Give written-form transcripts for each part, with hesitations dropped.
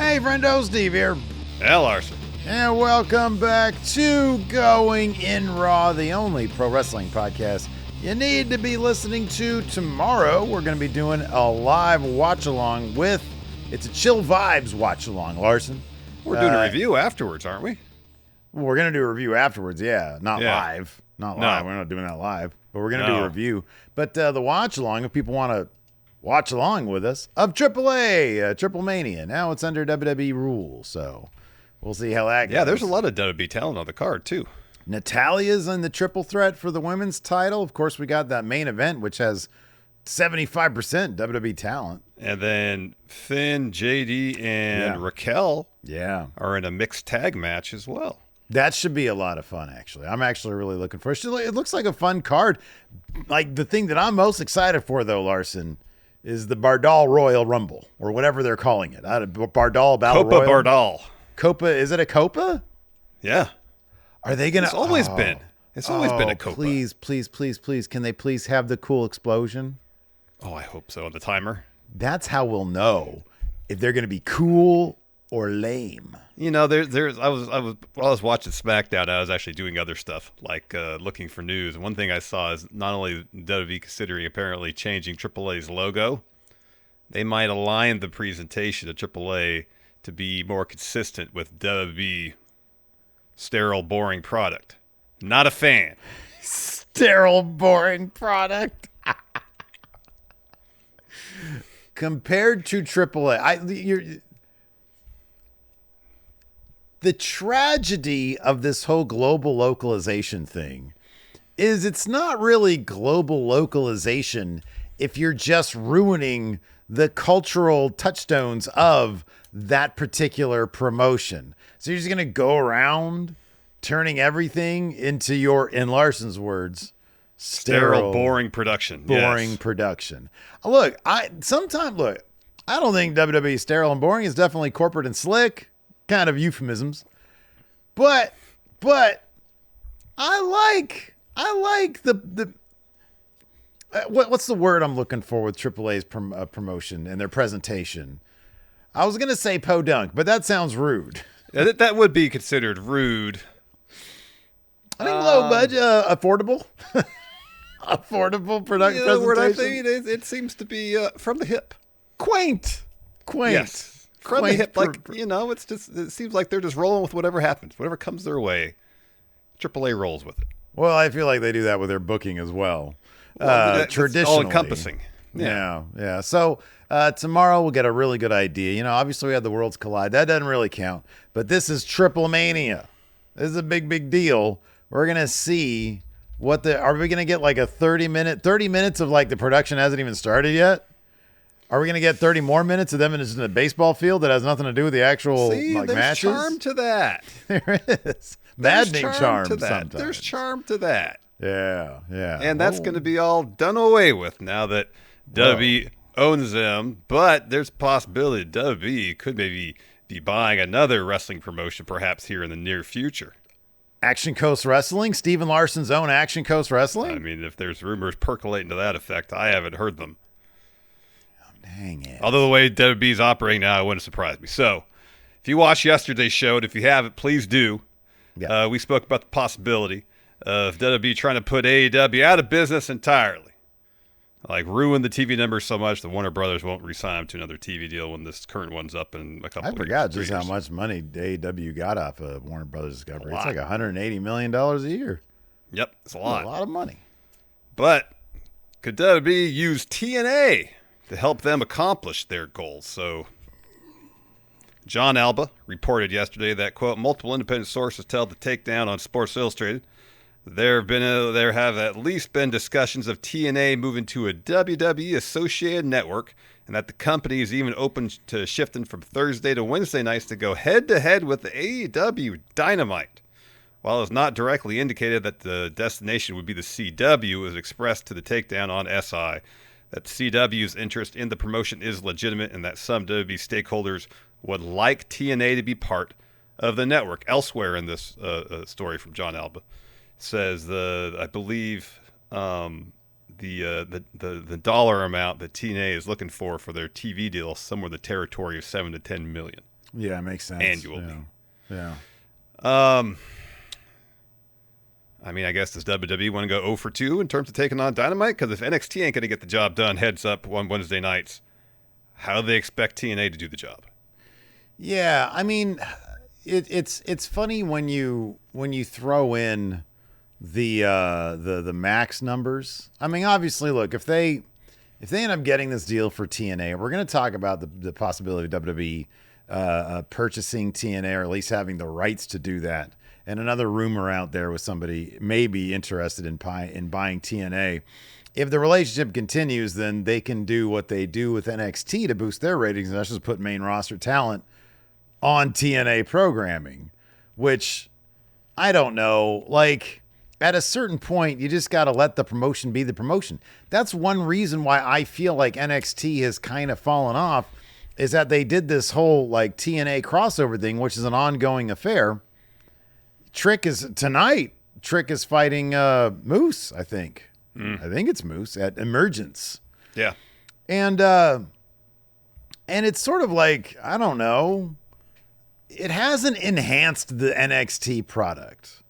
Hey, Friendo, Steve here. Hey, Larson. And welcome back to Going in Raw, the only pro wrestling podcast you need to be listening to. Tomorrow, we're going to be doing a live watch-along with, it's a Chill Vibes watch-along, Larson. We're doing a review afterwards, aren't we? We're going to do a review afterwards, yeah. Not live. Not live. No. We're not doing that live. But we're going to do a review. But the watch-along, if people want to watch along with us, of AAA, TripleMania. Now it's under WWE rules, so we'll see how that goes. Yeah, there's a lot of WWE talent on the card, too. Natalia's in the triple threat for the women's title. Of course, we got that main event, which has 75% WWE talent. And then Finn, JD, and Raquel are in a mixed tag match as well. That should be a lot of fun, actually. I'm actually really looking for it. It looks like a fun card. Like, the thing that I'm most excited for, though, Larson, is the Bardal Royal Rumble, or whatever they're calling it. Bardal Battle Royal. Copa Bardal. Copa, is it a Copa? Yeah. Are they going to? It's always been. It's always been a Copa. Please. Can they please have the cool explosion? Oh, I hope so. On the timer. That's how we'll know if they're going to be cool or lame. You know, I was watching Smackdown. I was actually doing other stuff, like looking for news. One thing I saw is not only WWE considering apparently changing AAA's logo, they might align the presentation of AAA to be more consistent with WWE sterile, boring product. Not a fan. Sterile, boring product. Compared to AAA, the tragedy of this whole global localization thing is it's not really global localization if you're just ruining the cultural touchstones of that particular promotion. So you're just going to go around turning everything into in Larson's words, sterile, boring production. Boring production. Look, I don't think WWE is sterile and boring. It's definitely corporate and slick. Kind of euphemisms, but I like the what's the word I'm looking for with AAA's promotion and their presentation. I was gonna say podunk, but that sounds rude. That would be considered rude. I think low budget, affordable, affordable production presentation. Word I think it seems to be from the hip, quaint. Yes. From the hip, it seems like they're just rolling with whatever happens, whatever comes their way. AAA rolls with it. Well, I feel like they do that with their booking as well. Traditionally, all encompassing. Yeah. So tomorrow we'll get a really good idea. You know, obviously we had the Worlds Collide. That doesn't really count, but this is TripleMania. This is a big deal. We're gonna see are we gonna get like a 30 minutes of like the production hasn't even started yet? Are we going to get 30 more minutes of them in a baseball field that has nothing to do with the actual matches? There's charm to that. There is. Maddening charm to that. Sometimes. There's charm to that. Yeah. And that's going to be all done away with now that WWE owns them. But there's a possibility WWE could maybe be buying another wrestling promotion perhaps here in the near future. Action Coast Wrestling? Steven Larson's own Action Coast Wrestling? I mean, if there's rumors percolating to that effect, I haven't heard them. Dang it. Although the way WWE's operating now, it wouldn't surprise me. So, if you watched yesterday's show, and if you haven't, please do. Yeah. We spoke about the possibility of WWE trying to put AEW out of business entirely. Like, ruin the TV numbers so much that Warner Brothers won't re-sign them to another TV deal when this current one's up in a couple of years. I forgot just how much money AEW got off of Warner Brothers Discovery. It's like $180 million a year. Yep, it's a lot. A lot of money. But could WWE use TNA to help them accomplish their goals? So John Alba reported yesterday that, quote, multiple independent sources tell the takedown on Sports Illustrated there have at least been discussions of TNA moving to a WWE associated network, and that the company is even open to shifting from Thursday to Wednesday nights to go head-to-head with the AEW Dynamite. While it's not directly indicated that the destination would be the CW, it was expressed to the takedown on SI that CW's interest in the promotion is legitimate and that some WWE stakeholders would like TNA to be part of the network. Elsewhere in this story from John Alba, it says I believe the dollar amount that TNA is looking for their TV deal is somewhere in the territory of $7 to $10 million. Yeah, it makes sense. Annually. Yeah. I mean, I guess does WWE want to go 0 for 2 in terms of taking on Dynamite? Because if NXT ain't going to get the job done, heads up on Wednesday nights, how do they expect TNA to do the job? Yeah, I mean, it's funny when you throw in the max numbers. I mean, obviously, look, if they end up getting this deal for TNA, we're going to talk about the possibility of WWE purchasing TNA, or at least having the rights to do that. And another rumor out there with somebody maybe interested in buying TNA. If the relationship continues, then they can do what they do with NXT to boost their ratings, and that's just put main roster talent on TNA programming, which I don't know. Like, at a certain point, you just got to let the promotion be the promotion. That's one reason why I feel like NXT has kind of fallen off, is that they did this whole like TNA crossover thing, which is an ongoing affair. Trick is fighting Moose, I think. I think it's Moose at Emergence. Yeah. And it's sort of like, I don't know, it hasn't enhanced the NXT product.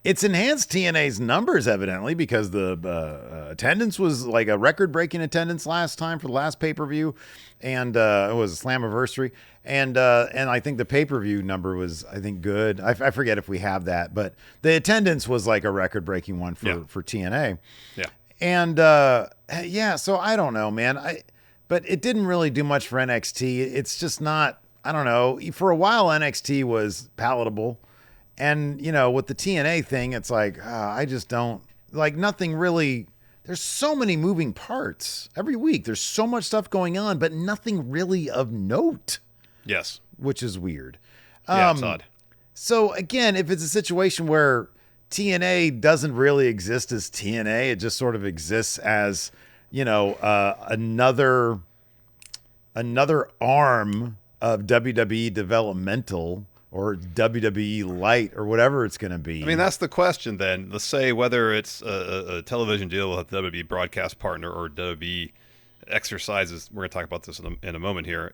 It's enhanced TNA's numbers, evidently, because the attendance was like a record-breaking attendance last time for the last pay-per-view, and it was a Slammiversary, and I think the pay-per-view number was, I think, good. I forget if we have that, but the attendance was like a record-breaking one for TNA. Yeah. And so I don't know, man. But it didn't really do much for NXT. It's just not, I don't know. For a while, NXT was palatable. And, with the TNA thing, it's like, I just don't, like, nothing really, there's so many moving parts every week. There's so much stuff going on, but nothing really of note. Yes. Which is weird. Yeah, it's odd. So, again, if it's a situation where TNA doesn't really exist as TNA, it just sort of exists as, another arm of WWE developmental, or WWE Light, or whatever it's going to be. I mean, that's the question then. Let's say whether it's a television deal with a WWE broadcast partner or WWE exercises. We're going to talk about this in a moment here.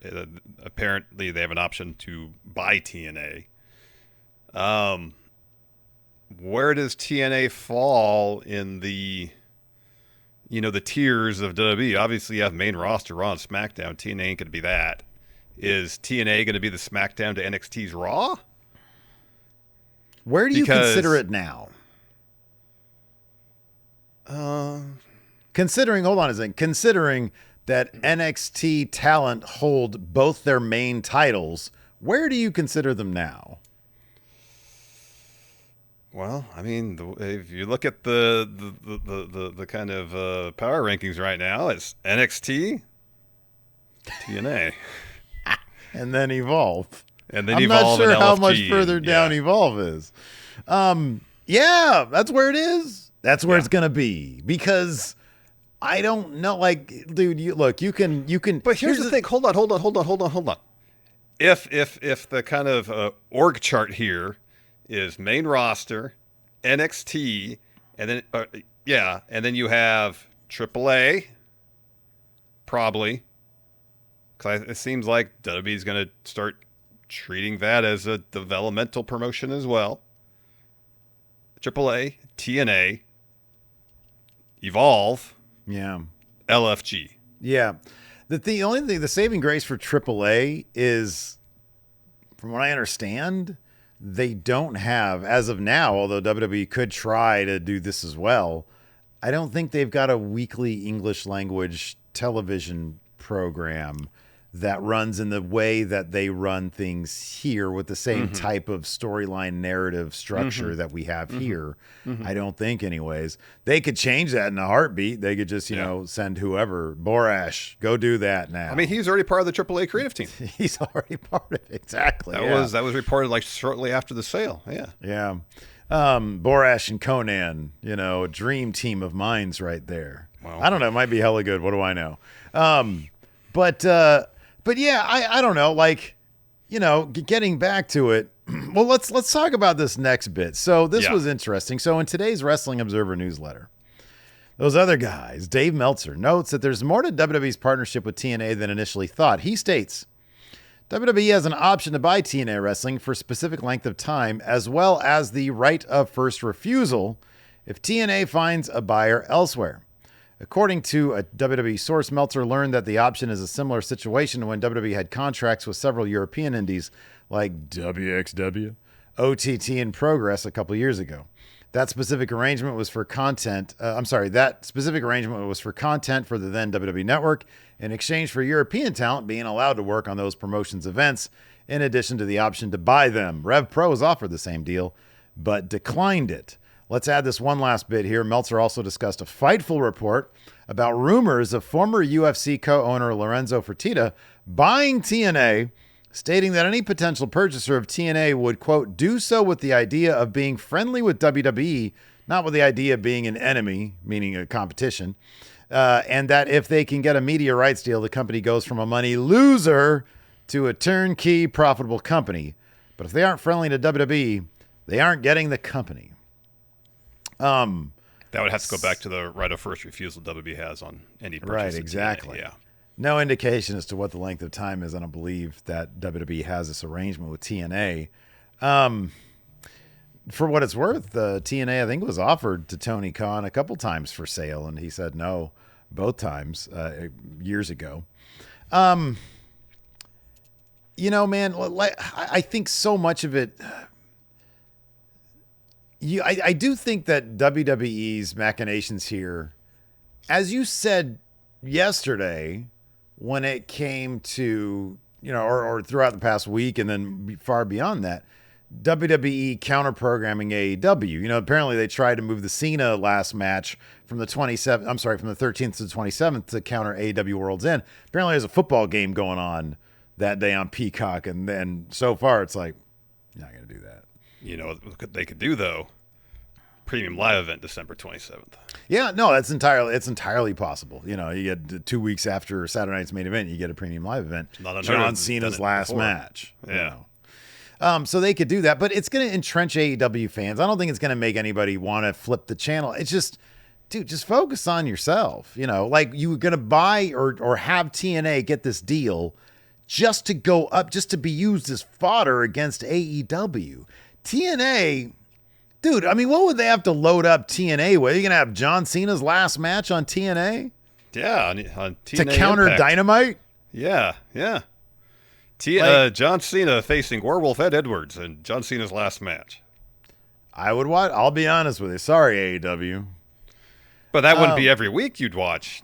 Apparently, they have an option to buy TNA. Where does TNA fall in the tiers of WWE? Obviously, you have main roster, Raw and SmackDown. TNA ain't going to be that. Is TNA going to be the SmackDown to NXT's Raw? Where do you consider it now? Considering that NXT talent hold both their main titles, where do you consider them now? Well, I mean, if you look at the kind of power rankings right now, it's NXT, TNA. And then Evolve. And then I'm Evolve. not sure and how LFG, much further down Evolve is. Yeah, that's where it is. That's where it's gonna be, because I don't know. Like, dude, you can. But here's the thing. Hold on. If the kind of org chart here is main roster, NXT, and then you have AAA, probably. Because it seems like WWE is going to start treating that as a developmental promotion as well. AAA, TNA, Evolve, LFG. Yeah. The only thing, the saving grace for AAA is, from what I understand, they don't have, as of now, although WWE could try to do this as well, I don't think they've got a weekly English language television program that runs in the way that they run things here, with the same type of storyline narrative structure that we have here. I don't think, anyways. They could change that in a heartbeat. They could just, send whoever, Borash, go do that now. I mean, he's already part of the AAA creative team. He's already part of it. Exactly. That was reported like shortly after the sale. Yeah. Borash and Conan, a dream team of minds right there. Well, I don't know. It might be hella good. What do I know? But yeah, I don't know. Like, getting back to it. Well, let's talk about this next bit. So this was interesting. So in today's Wrestling Observer newsletter, those other guys, Dave Meltzer notes that there's more to WWE's partnership with TNA than initially thought. He states, WWE has an option to buy TNA Wrestling for a specific length of time, as well as the right of first refusal if TNA finds a buyer elsewhere. According to a WWE source, Meltzer learned that the option is a similar situation when WWE had contracts with several European indies like WXW, OTT, and Progress a couple years ago. That specific arrangement was for content. That specific arrangement was for content for the then WWE Network in exchange for European talent being allowed to work on those promotions events, in addition to the option to buy them. Rev Pro was offered the same deal, but declined it. Let's add this one last bit here. Meltzer also discussed a Fightful report about rumors of former UFC co-owner Lorenzo Fertitta buying TNA, stating that any potential purchaser of TNA would, quote, do so with the idea of being friendly with WWE, not with the idea of being an enemy, meaning a competition, and that if they can get a media rights deal, the company goes from a money loser to a turnkey profitable company. But if they aren't friendly to WWE, they aren't getting the company. That would have to go back to the right of first refusal WWE has on any purchase. Right, exactly. TNA. Yeah. No indication as to what the length of time is. I don't believe that WWE has this arrangement with TNA. For what it's worth, TNA, I think, was offered to Tony Khan a couple times for sale, and he said no both times years ago. Man, I think so much of it... I do think that WWE's machinations here, as you said yesterday, when it came to, or throughout the past week and then far beyond that, WWE counter-programming AEW. Apparently they tried to move the Cena last match from the 13th to the 27th to counter AEW World's End. Apparently there's a football game going on that day on Peacock, and then so far it's like, you're not going to do that. What they could do, though, premium live event December 27th. Yeah, no, it's entirely possible. You get 2 weeks after Saturday night's main event, you get a premium live event. John Cena's last match. Yeah. So they could do that, but it's going to entrench AEW fans. I don't think it's going to make anybody want to flip the channel. It's just, dude, just focus on yourself. Like you were going to buy or have TNA get this deal just to go up, just to be used as fodder against AEW. TNA, dude, I mean, what would they have to load up TNA with? Are you going to have John Cena's last match on TNA? Yeah, on TNA to counter Impact. Dynamite? Yeah. John Cena facing Werewolf Ed Edwards in John Cena's last match. I would watch. I'll be honest with you. Sorry, AEW. But that wouldn't be every week you'd watch.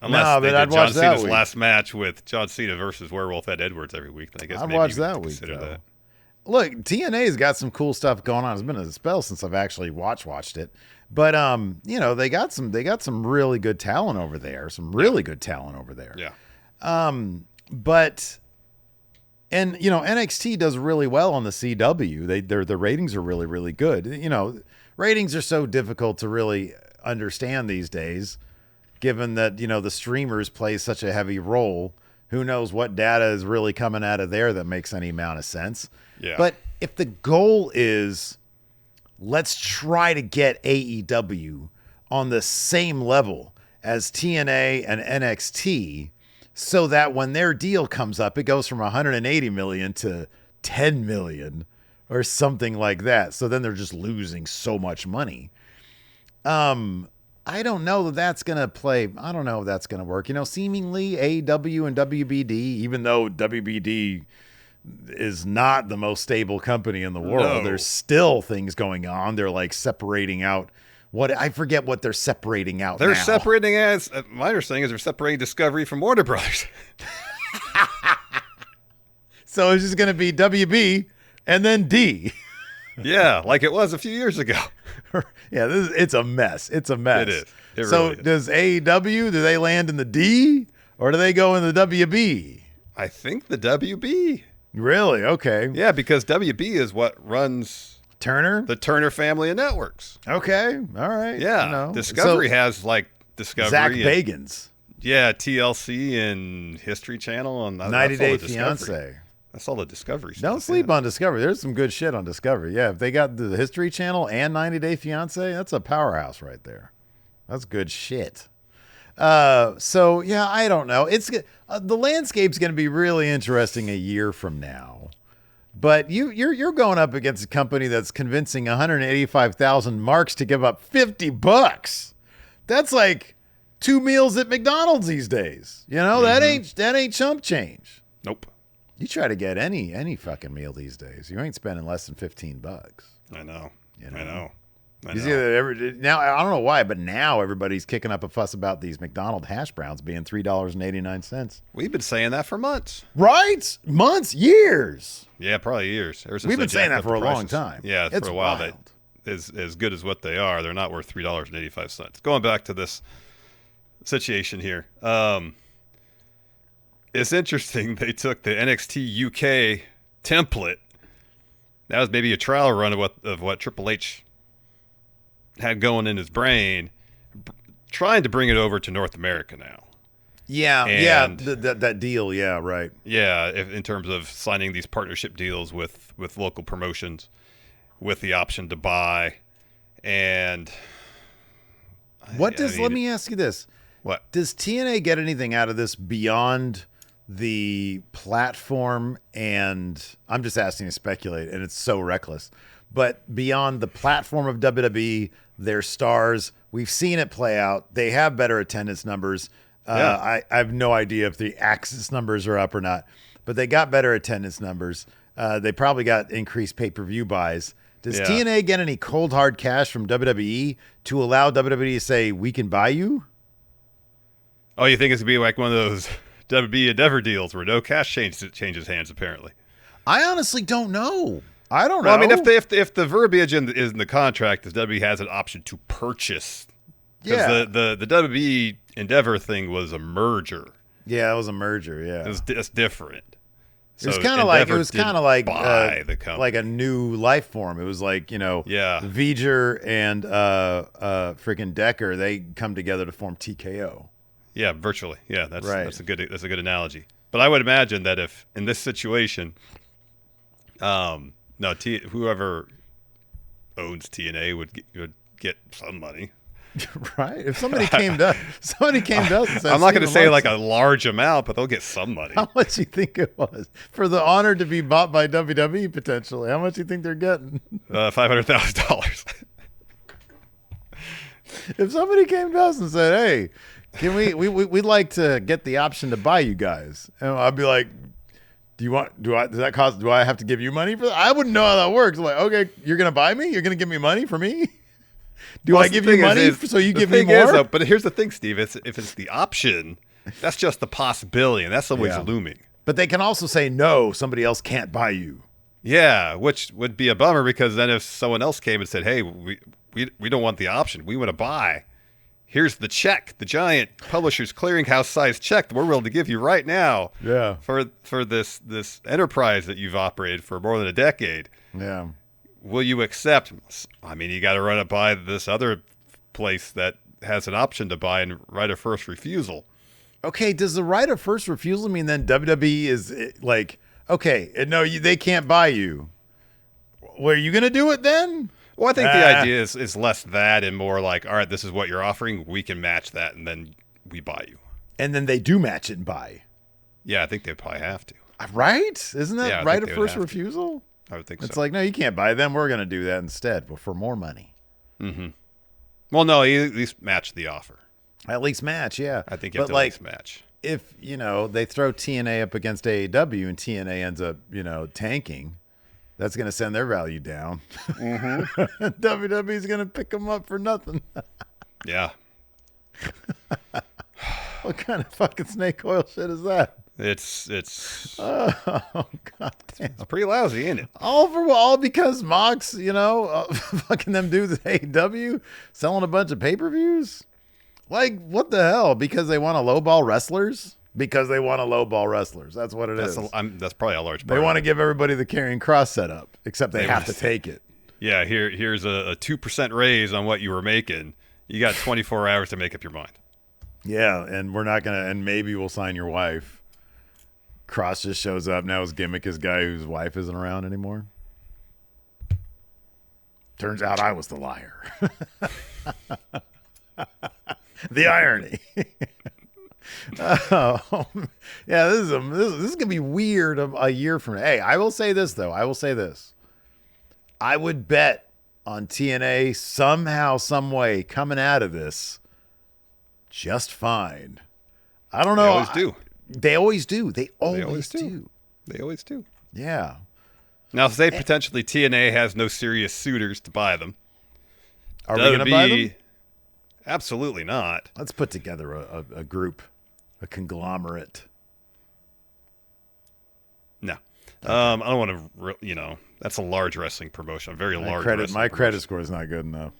Unless they did John Cena's last match with John Cena versus Werewolf Ed Edwards every week, then I guess I'd maybe watch you would that week, consider though. that. Look, TNA's got some cool stuff going on. It's been a spell since I've actually watched it. But they got some really good talent over there. Yeah. But NXT does really well on the CW. Their ratings are really, really good. Ratings are so difficult to really understand these days, given that, the streamers play such a heavy role. Who knows what data is really coming out of there that makes any amount of sense. Yeah. But if the goal is, let's try to get AEW on the same level as TNA and NXT, so that when their deal comes up, it goes from 180 million to 10 million or something like that. So then they're just losing so much money. I don't know that that's going to play. I don't know if that's going to work. Seemingly AEW and WBD, even though WBD is not the most stable company in the world, there's still things going on. They're like separating out I forget what they're separating out. They're separating my understanding is they're separating Discovery from Warner Brothers. So it's just going to be WB and then D. Yeah, like it was a few years ago. Yeah, it's a mess. It is. It so really is. Does AEW, do they land in the D or do they go in the WB? I think the WB. Really? Okay. Yeah, because WB is what runs Turner? the Turner family of networks. Okay. All right. Yeah. Discovery has like Discovery. Zach Bagans. Yeah, TLC and History Channel. And 90 Day Fiancé. That's all the Discovery stuff. Don't sleep on Discovery. There's some good shit on Discovery. Yeah, if they got the History Channel and 90 Day Fiancé, that's a powerhouse right there. That's good shit. So yeah, I don't know. It's the landscape's going to be really interesting a year from now. But you're going up against a company that's convincing 185,000 marks to give up $50. That's like 2 meals at McDonald's these days. You know, that ain't chump change. Nope. You try to get any fucking meal these days, you ain't spending less than $15. I know. You know? I know. You see that now, I don't know why, but now everybody's kicking up a fuss about these McDonald's hash browns being $3.89. We've been saying that for months. Right? Months, years. Yeah, probably years. We've been saying that for a long time. Yeah, it's for a while. wild. That as good as what they are, they're not worth $3.85. Going back to this situation here, it's interesting. They took the NXT UK template. That was maybe a trial run of what Triple H had going in his brain, trying to bring it over to North America now. Yeah, And that deal, yeah, right. Yeah, in terms of signing these partnership deals with local promotions, with the option to buy, and let me ask you this: what does TNA get anything out of this beyond the platform? And I'm just asking to speculate, and it's so reckless. But beyond the platform of WWE, their stars, we've seen it play out. They have better attendance numbers. I have no idea if the Axis numbers are up or not, but they got better attendance numbers. They probably got increased pay-per-view buys. Does TNA get any cold hard cash from WWE to allow WWE to say, we can buy you? Oh, you think it's going to be like one of those WWE Endeavor deals where no cash changes hands, apparently? I honestly don't know. I don't know. Well, I mean, if the verbiage is in the contract, the WWE has an option to purchase. Because the WWE Endeavor thing was a merger. Yeah, it was a merger. Yeah, it's different. It was kind of like like a new life form. It was like, V'ger and freaking Decker, they come together to form TKO. Yeah, virtually. Yeah, that's right. That's a good analogy. But I would imagine that if in this situation, whoever owns TNA would get some money. Right? If somebody came to us and said, I'm not going to say like a large amount, but they'll get some money. How much do you think it was for the honor to be bought by WWE potentially? How much do you think they're getting? $500,000. If somebody came to us and said, "Hey, can we'd like to get the option to buy you guys," and I'd be like, do I have to give you money for that? I wouldn't know how that works. I'm like, okay, you're going to buy me? You're going to give me money for me? Do I give you money so you give me more? But here's the thing, Steve. If it's the option, that's just the possibility, and that's always looming. But they can also say, no, somebody else can't buy you. Yeah, which would be a bummer, because then if someone else came and said, hey, we don't want the option. We want to buy. Here's the check, the giant Publishers Clearinghouse size check that we're willing to give you right now for this enterprise that you've operated for more than a decade. Yeah. Will you accept? I mean, you got to run it by this other place that has an option to buy and right of first refusal. Okay, does the right of first refusal mean then WWE is like, okay, no, they can't buy you? Well, are you going to do it then? Well, I think the idea is less that and more like, all right, this is what you're offering. We can match that, and then we buy you. And then they do match it and buy. Yeah, I think they probably have to. Right? Isn't that right of first refusal? I would think so. It's like, no, you can't buy them. We're going to do that instead, but for more money. Mm-hmm. Well, no, you at least match the offer. At least match, yeah. I think you have to at least match. If, they throw TNA up against AEW and TNA ends up, tanking, that's going to send their value down. Mm-hmm. WWE's going to pick them up for nothing. Yeah. What kind of fucking snake oil shit is that? It's oh god damn. It's pretty lousy, ain't it? All because Mox, fucking them dudes at AEW selling a bunch of pay-per-views. Like, what the hell? Because they want to lowball wrestlers? Because they want to lowball wrestlers. That's what it is. That's probably a large part. They want to give everybody the Karrion Kross setup, except they have to take it. Yeah, here's a 2% raise on what you were making. You got 24 hours to make up your mind. Yeah, and we're not gonna, and maybe we'll sign your wife. Cross just shows up. Now his gimmick is guy whose wife isn't around anymore. Turns out I was the liar. The irony. Oh, yeah, this is gonna be weird a year from now. Hey, I will say this though. I would bet on TNA somehow, some way coming out of this just fine. I don't know. They always do. They always do. They always do. They always do. Yeah. Now, say potentially TNA has no serious suitors to buy them. Are we going to buy them? Absolutely not. Let's put together a group, a conglomerate. No. I don't want to, that's a large wrestling promotion, a very large wrestling My promotion. credit score is not good enough.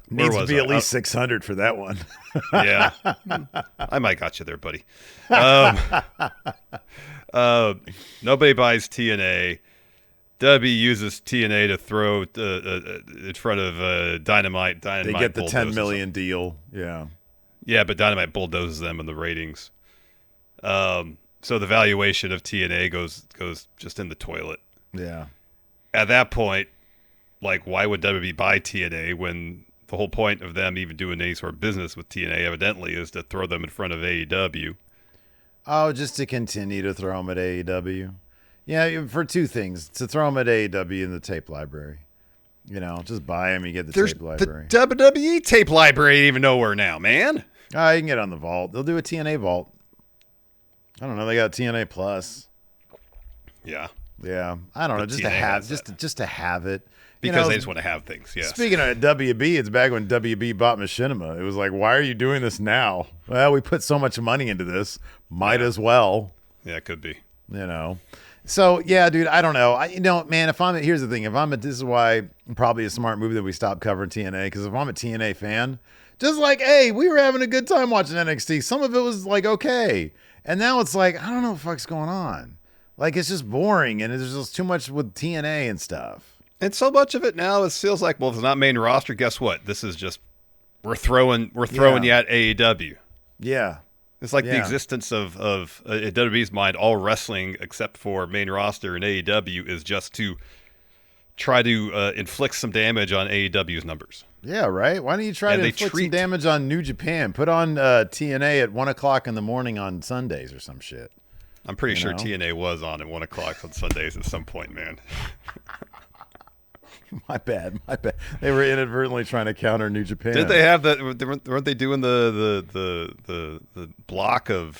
Needs to be at least 600 for that one. Yeah. I might got you there, buddy. Nobody buys TNA. WWE uses TNA to throw in front of Dynamite. They get the $10 million deal. Yeah. Yeah, but Dynamite bulldozes them in the ratings. So the valuation of TNA goes just in the toilet. Yeah. At that point, like, why would WWE buy TNA when the whole point of them even doing any sort of business with TNA evidently is to throw them in front of AEW? Oh, just to continue to throw them at AEW. Yeah, for two things. To throw them at AEW in the tape library. Just buy them, you get the tape library. The WWE tape library ain't even nowhere now, man. Oh, you can get on the vault. They'll do a TNA vault. I don't know. They got TNA Plus. Yeah. Yeah. I don't know. Just to have it. Because they just want to have things, yes. Speaking of WB, it's back when WB bought Machinima. It was like, why are you doing this now? Well, we put so much money into this. Might as well. Yeah, it could be. So, yeah, dude, I don't know. Man, here's the thing. This is why probably a smart move that we stopped covering TNA. Because if I'm a TNA fan, just like, hey, we were having a good time watching NXT. Some of it was like, okay. And now it's like, I don't know what the fuck's going on. Like, it's just boring. And there's just too much with TNA and stuff. And so much of it now feels like, well, if it's not main roster, guess what? This is just we're throwing you at AEW. Yeah, it's like the existence of in WWE's mind, all wrestling except for main roster and AEW is just to try to inflict some damage on AEW's numbers. Yeah, right. Why don't you try to inflict some damage on New Japan? Put on TNA at 1:00 in the morning on Sundays or some shit. I'm pretty sure TNA was on at 1:00 on Sundays at some point, man. My bad. They were inadvertently trying to counter New Japan. Did they have that? Weren't they doing the block of?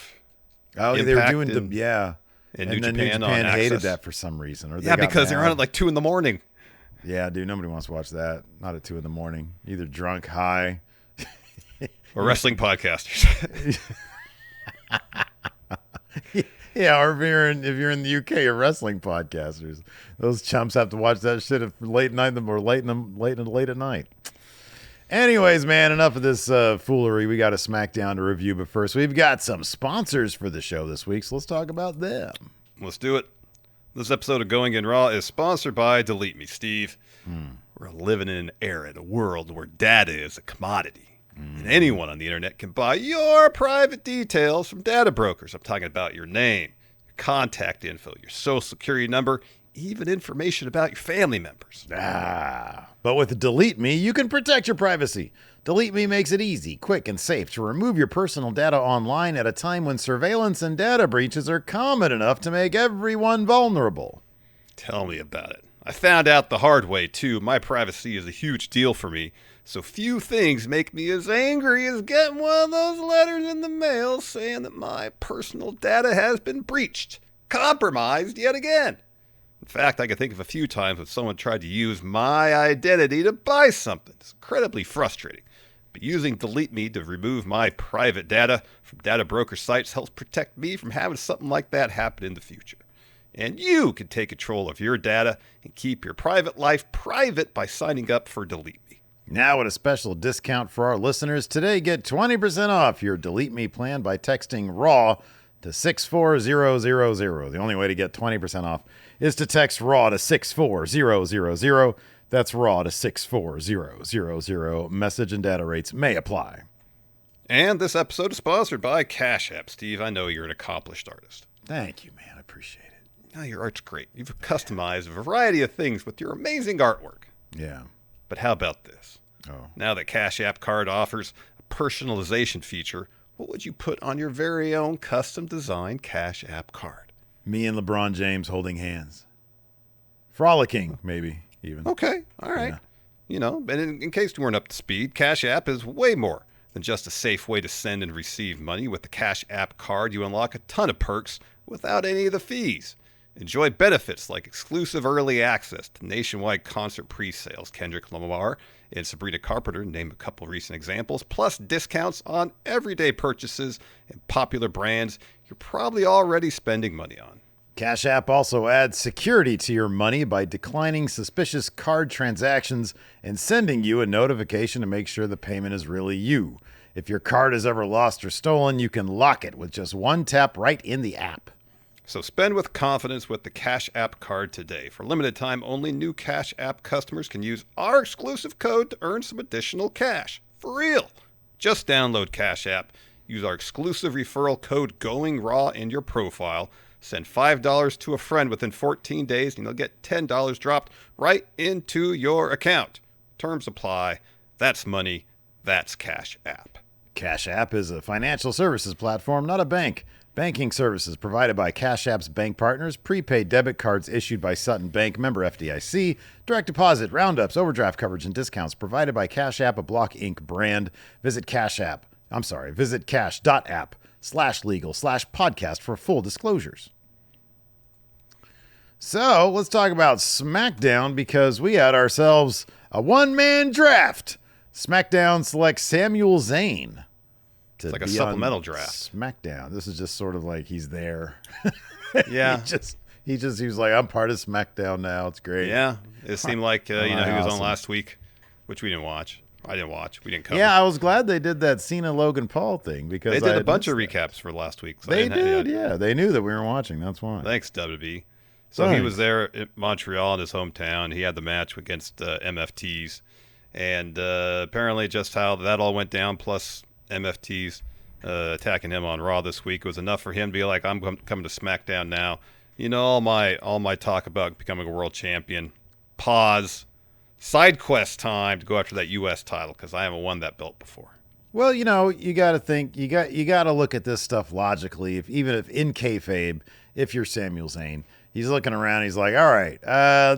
Oh, they were doing and New Japan hated Access? That for some reason. Or because they're on at like 2 a.m. Yeah, dude, nobody wants to watch that. Not at 2 a.m. Either drunk, high, or wrestling podcasters. Yeah, or if you're in the UK, you're wrestling podcasters. Those chumps have to watch that shit at late night or late at night. Anyways, man, enough of this foolery. We got a Smackdown to review, but first we've got some sponsors for the show this week, so let's talk about them. Let's do it. This episode of Going in Raw is sponsored by Delete Me, Steve. We're living in an era, in a world where data is a commodity. And anyone on the internet can buy your private details from data brokers. I'm talking about your name, your contact info, your social security number, even information about your family members. But with Delete Me, you can protect your privacy. Delete Me makes it easy, quick, and safe to remove your personal data online at a time when surveillance and data breaches are common enough to make everyone vulnerable. Tell me about it. I found out the hard way, too. My privacy is a huge deal for me. So few things make me as angry as getting one of those letters in the mail saying that my personal data has been breached, compromised yet again. In fact, I can think of a few times when someone tried to use my identity to buy something. It's incredibly frustrating. But using Delete Me to remove my private data from data broker sites helps protect me from having something like that happen in the future. And you can take control of your data and keep your private life private by signing up for Delete Me. Now, at a special discount for our listeners today, get 20% off your Delete Me plan by texting RAW to 64000. The only way to get 20% off is to text RAW to 64000. That's RAW to 64000. Message and data rates may apply. And this episode is sponsored by Cash App. Steve, I know you're an accomplished artist. Thank you, man. I appreciate it. Oh, your art's great. You've customized a variety of things with your amazing artwork. Yeah. But how about this? Oh. Now that Cash App Card offers a personalization feature, what would you put on your very own custom-designed Cash App Card? Me and LeBron James holding hands. Frolicking, maybe, even. Okay, all right. Yeah. You know, and in case you weren't up to speed, Cash App is way more than just a safe way to send and receive money. With the Cash App Card, you unlock a ton of perks without any of the fees. Enjoy benefits like exclusive early access to nationwide concert pre-sales. Kendrick Lamar and Sabrina Carpenter name a couple recent examples, plus discounts on everyday purchases and popular brands you're probably already spending money on. Cash App also adds security to your money by declining suspicious card transactions and sending you a notification to make sure the payment is really you. If your card is ever lost or stolen, you can lock it with just one tap right in the app. So spend with confidence with the Cash App Card today. For limited time, only new Cash App customers can use our exclusive code to earn some additional cash. For real. Just download Cash App, use our exclusive referral code GOINGRAW in your profile, send $5 to a friend within 14 days, and you'll get $10 dropped right into your account. Terms apply. That's money. That's Cash App. Cash App is a financial services platform, not a bank. Banking services provided by Cash App's bank partners, prepaid debit cards issued by Sutton Bank, member FDIC, direct deposit, roundups, overdraft coverage, and discounts provided by Cash App, a Block Inc. brand. Visit cash.app/legal/podcast for full disclosures. So let's talk about SmackDown, because we had ourselves a one-man draft. SmackDown selects Sami Zayn. It's like a supplemental draft. SmackDown. This is just sort of like he's there. Yeah. he was like, I'm part of SmackDown now. It's great. Yeah. It seemed like, he was on last week, which we didn't watch. I didn't watch. We didn't cover. Yeah, I was glad they did that Cena Logan Paul thing, because they did a bunch of recaps for last week. So they did, yeah. They knew that we were watching. That's why. Thanks, WWE. So he was there in Montreal in his hometown. He had the match against MFTs. And apparently just how that all went down, plus MFTs attacking him on Raw this week, was enough for him to be like, I'm coming to SmackDown now. You know, all my talk about becoming a world champion. Pause. Side quest time to go after that U.S. title, because I haven't won that belt before. Well, you know, you got to think, you got to look at this stuff logically. Even if in kayfabe, if you're Sami Zayn, he's looking around, he's like, all right,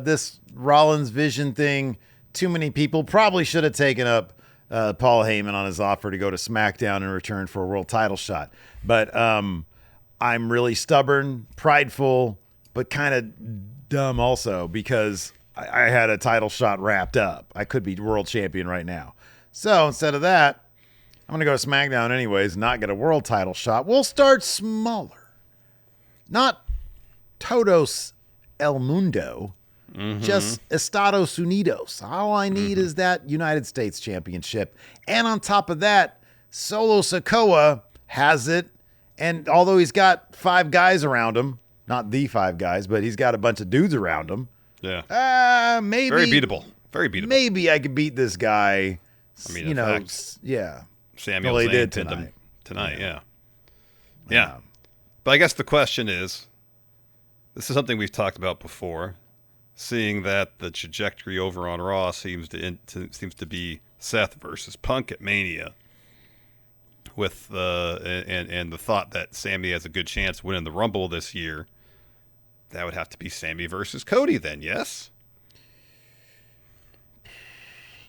this Rollins Vision thing, too many people probably should have taken up Paul Heyman on his offer to go to SmackDown in return for a world title shot. But I'm really stubborn, prideful, but kind of dumb also, because I had a title shot wrapped up. I could be world champion right now. So instead of that, I'm going to go to SmackDown anyways, not get a world title shot. We'll start smaller. Not Todos El Mundo, just Estados Unidos. All I need is that United States Championship. And on top of that, Solo Sikoa has it. And although he's got 5 guys around him, not the 5 guys, but he's got a bunch of dudes around him. Yeah. Maybe. Very beatable. Very beatable. Maybe I could beat this guy. I mean, you in know, fact, yeah. Samuel Well, he Zayn did pinned him tonight. tonight, yeah. But I guess the question is, this is something we've talked about before, seeing that the trajectory over on Raw seems to be Seth versus Punk at Mania, with and the thought that Sami has a good chance of winning the Rumble this year. That would have to be Sami versus Cody then, yes?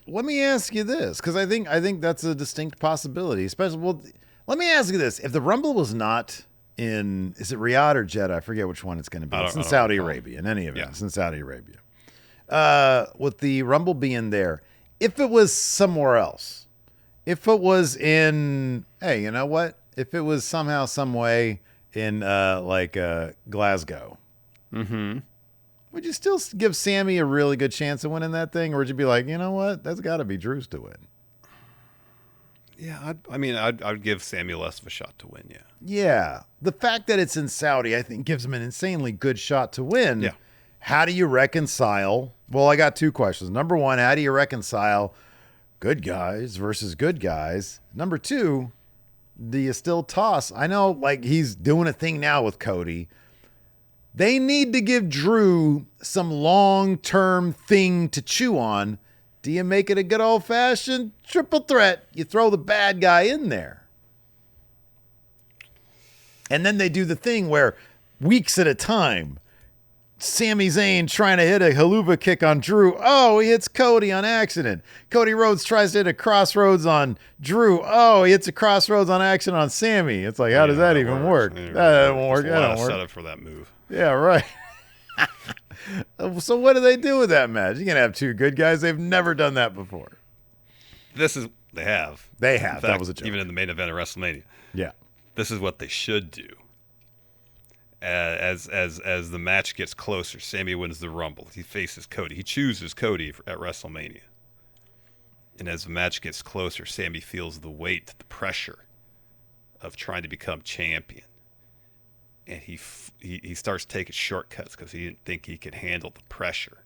Let me ask you this, because I think that's a distinct possibility. Especially, well, let me ask you this: if the Rumble was not in, is it Riyadh or Jeddah? I forget which one it's going to be. It's in Saudi Arabia. In any event, it's in Saudi Arabia. With the Rumble being there, if it was somewhere else, if it was in, hey, you know what? If it was somehow, some way in Glasgow. Would you still give Sami a really good chance of winning that thing? Or would you be like, you know what? That's got to be Drew's to win. Yeah, I'd give Sami less of a shot to win, yeah. Yeah. The fact that it's in Saudi, I think, gives him an insanely good shot to win. Yeah. How do you reconcile? Well, I got 2 questions. Number 1, how do you reconcile good guys versus good guys? Number 2, do you still toss? I know, like, he's doing a thing now with Cody. They need to give Drew some long-term thing to chew on Do you make it a good old-fashioned triple threat? You throw the bad guy in there. And then they do the thing where weeks at a time, Sami Zayn trying to hit a haluva kick on Drew. Oh, he hits Cody on accident. Cody Rhodes tries to hit a crossroads on Drew. Oh, he hits a crossroads on accident on Sami. It's like, how does that even work? That doesn't work. That don't work. Setup for that move. Yeah, right. So what do they do with that match? You're going to have two good guys. They've never done that before. They have. They have. In fact, that was a joke. Even in the main event of WrestleMania. Yeah. This is what they should do. As the match gets closer, Sami wins the Rumble. He faces Cody. He chooses Cody at WrestleMania. And as the match gets closer, Sami feels the weight, the pressure of trying to become champion. And he starts taking shortcuts because he didn't think he could handle the pressure.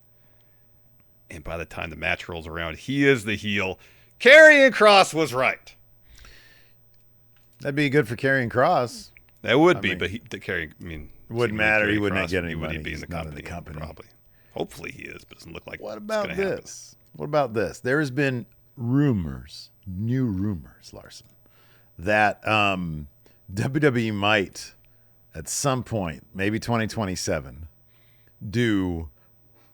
And by the time the match rolls around, he is the heel. Karrion Kross was right. That'd be good for Karrion Kross. That would be, but wouldn't matter. He wouldn't get any money. He wouldn't be in the company. Probably. Hopefully he is, but it doesn't look like. What about this? Happen. What about this? There has been new rumors, Larson, that WWE might, at some point, maybe 2027, do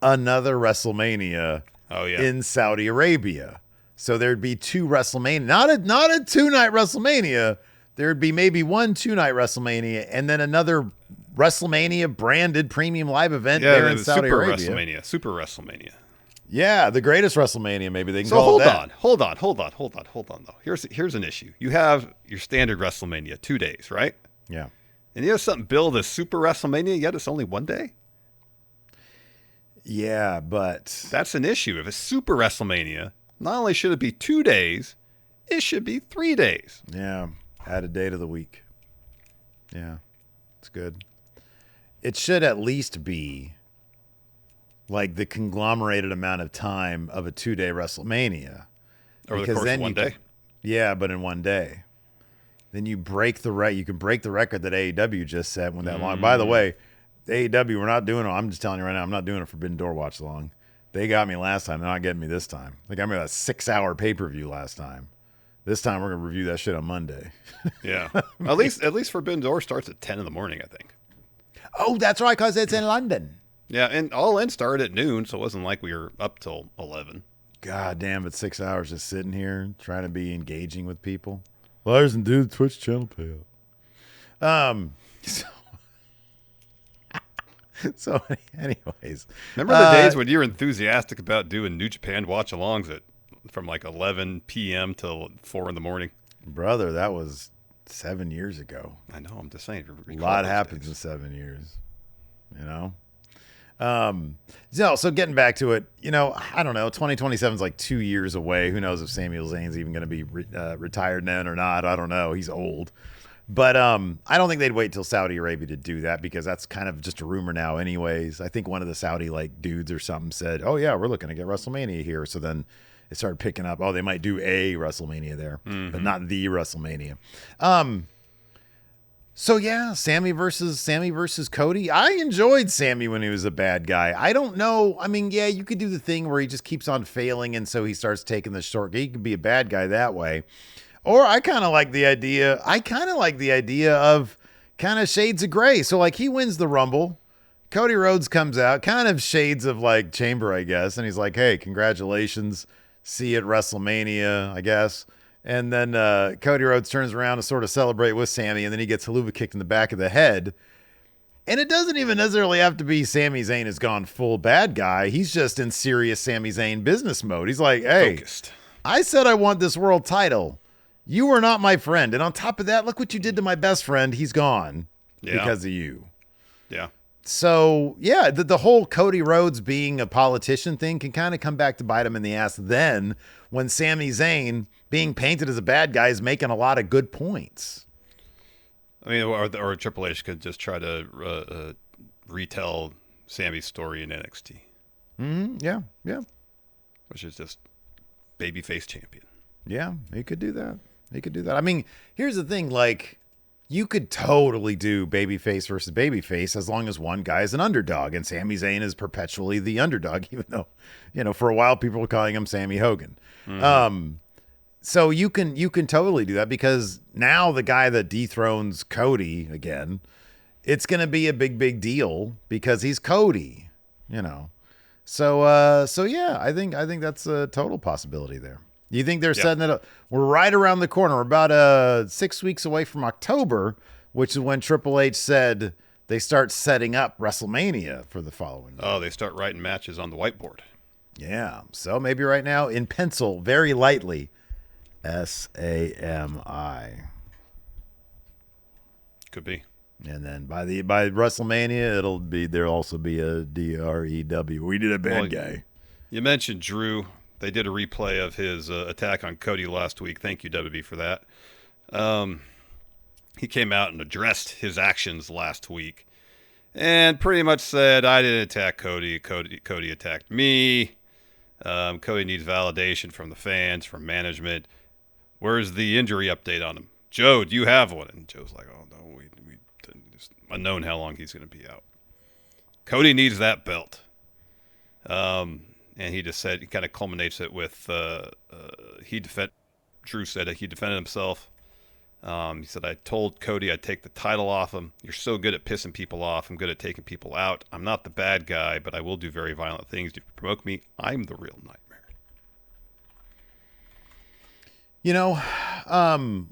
another WrestleMania in Saudi Arabia. So there'd be two WrestleMania, not a 2-night WrestleMania. There'd be maybe one 2-night WrestleMania and then another WrestleMania branded premium live event there in Saudi Arabia. Super WrestleMania. Yeah, the greatest WrestleMania. Maybe they can call it that. Hold on, though. Here's an issue. You have your standard WrestleMania, 2 days, right? Yeah. And you have something billed as Super WrestleMania, yet it's only 1 day? Yeah, but that's an issue. If it's Super WrestleMania, not only should it be 2 days, it should be 3 days. Yeah. Add a day to the week. Yeah. It's good. It should at least be like the conglomerated amount of time of a 2-day WrestleMania. Over the course of 1 day? Yeah, but in 1 day. Then you break you can break the record that AEW just set when that long. By the way, AEW, we're not doing it. I'm just telling you right now, I'm not doing a Forbidden Door watch long. They got me last time. They're not getting me this time. They got me that 6-hour pay-per-view last time. This time we're going to review that shit on Monday. Yeah. At least Forbidden Door starts at 10 in the morning, I think. Oh, that's right, because it's in London. Yeah, and All In started at noon, so it wasn't like we were up till 11. God damn, it's 6 hours just sitting here trying to be engaging with people. Larson, do the Twitch channel payout. So anyways. Remember the days when you were enthusiastic about doing New Japan watch-alongs from like 11 p.m. till 4 in the morning? Brother, that was 7 years ago. I know, I'm just saying. A lot happens in 7 years, you know? So getting back to it, I don't know, 2027 is like 2 years away. Who knows if Sami Zayn's even going to be retired then or not? I don't know. He's old. But I don't think they'd wait till Saudi Arabia to do that because that's kind of just a rumor now anyways. I think one of the Saudi dudes or something said, oh yeah, we're looking to get WrestleMania here. So then it started picking up, oh, they might do a WrestleMania there, but not the WrestleMania. So yeah, Sami versus Cody. I enjoyed Sami when he was a bad guy. I don't know. I mean, yeah, you could do the thing where he just keeps on failing and so he starts taking the short. He could be a bad guy that way. Or I kind of like the idea. Of kind of shades of gray. So he wins the Rumble. Cody Rhodes comes out, kind of shades of Chamber, I guess. And he's like, hey, congratulations. See you at WrestleMania, I guess. And then Cody Rhodes turns around to sort of celebrate with Sami, and then he gets haluva kicked in the back of the head. And it doesn't even necessarily have to be Sami Zayn has gone full bad guy. He's just in serious Sami Zayn business mode. He's like, hey, focused. I said I want this world title. You were not my friend. And on top of that, look what you did to my best friend. He's gone because of you. Yeah. So, yeah, the whole Cody Rhodes being a politician thing can kind of come back to bite him in the ass then when Sami Zayn being painted as a bad guy is making a lot of good points. I mean, or Triple H could just try to retell Sami's story in NXT. Mm-hmm. Yeah. Which is just babyface champion. Yeah, he could do that. I mean, here's the thing, you could totally do babyface versus babyface as long as one guy is an underdog, and Sami Zayn is perpetually the underdog, even though, for a while people were calling him Sammy Hogan. So you can totally do that, because now the guy that dethrones Cody again, it's going to be a big deal because he's Cody, So yeah, I think that's a total possibility there. Do you think they're setting it up? We're right around the corner. We're about 6 weeks away from October, which is when Triple H said they start setting up WrestleMania for the following year. Oh, they start writing matches on the whiteboard. Yeah. So maybe right now in pencil, very lightly, SAMI. Could be. And then by WrestleMania, there'll also be a DREW. We did a bad guy. You mentioned Drew. They did a replay of his attack on Cody last week. Thank you, WWE, for that. He came out and addressed his actions last week and pretty much said, I didn't attack Cody. Cody attacked me. Cody needs validation from the fans, from management. Where's the injury update on him? Joe, do you have one? And Joe's like, oh, no, we it's unknown how long he's going to be out. Cody needs that belt. And he just said, he kind of culminates it with, Drew said that he defended himself. He said, I told Cody I'd take the title off him. You're so good at pissing people off. I'm good at taking people out. I'm not the bad guy, but I will do very violent things to provoke me. I'm the real nightmare.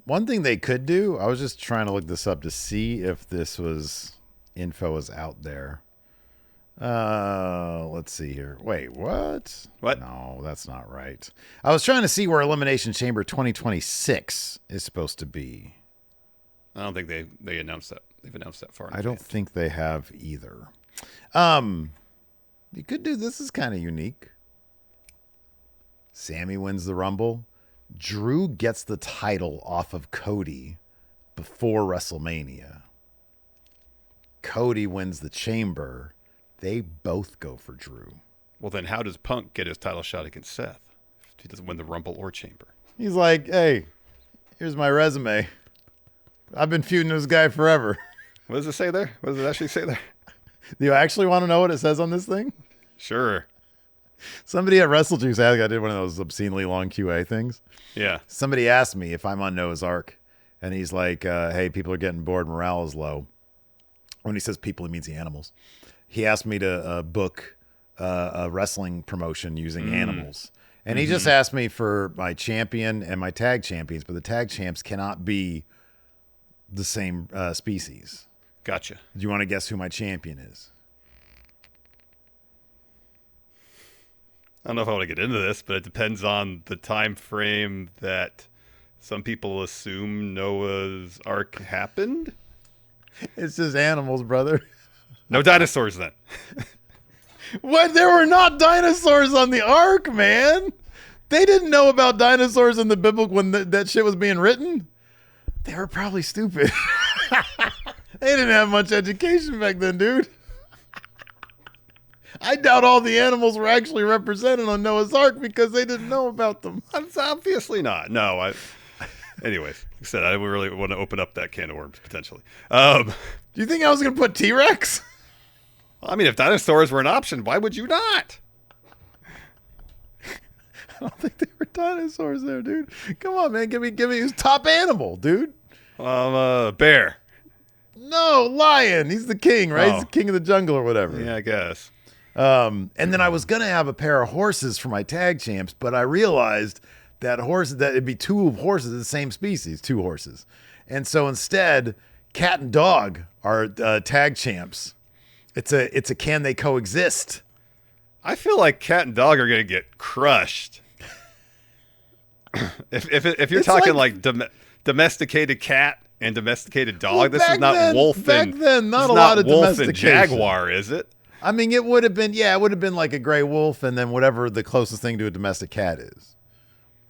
One thing they could do, I was just trying to look this up to see if info was out there. Let's see here. Wait, what? What? No, that's not right. I was trying to see where Elimination Chamber 2026 is supposed to be. I don't think they announced that. They've announced that far in I don't advance. think they have either. You could do, this is kind of unique. Sammy wins the Rumble. Drew gets the title off of Cody before WrestleMania. Cody wins the Chamber. They both go for Drew. Well, then how does Punk get his title shot against Seth if he doesn't win the Rumble or Chamber? He's like, hey, here's my resume. I've been feuding this guy forever. What does it say there? What does it actually say there? Do you actually want to know what it says on this thing? Sure. Somebody at WrestleJuice, I did one of those obscenely long QA things. Yeah. Somebody asked me if I'm on Noah's Ark, and he's like, hey, people are getting bored, morale is low. When he says people, he means the animals. He asked me to book a wrestling promotion using animals. And he just asked me for my champion and my tag champions, but the tag champs cannot be the same species. Gotcha. Do you want to guess who my champion is? I don't know if I want to get into this, but it depends on the time frame that some people assume Noah's Ark happened. It's just animals, brother. No dinosaurs then. What? There were not dinosaurs on the Ark, man. They didn't know about dinosaurs in the biblical when that shit was being written. They were probably stupid. They didn't have much education back then, dude. I doubt all the animals were actually represented on Noah's Ark because they didn't know about them. It's obviously not. No. Anyways, like I said, I really want to open up that can of worms potentially. Do you think I was going to put T-Rex? I mean, if dinosaurs were an option, why would you not? I don't think there were dinosaurs there, dude. Come on, man. Give me who's top animal, dude. Bear. No, lion. He's the king, right? Oh. He's the king of the jungle or whatever. Yeah, I guess. And then I was going to have a pair of horses for my tag champs, but I realized that it'd be two horses of the same species, two horses. And so instead, cat and dog are tag champs. It's a can they coexist? I feel like cat and dog are going to get crushed. if you're talking like domesticated cat and domesticated dog, well, this is not wolf back then, not a lot of wolf domestication. and jaguar, is it? I mean, it would have been like a gray wolf and then whatever the closest thing to a domestic cat is.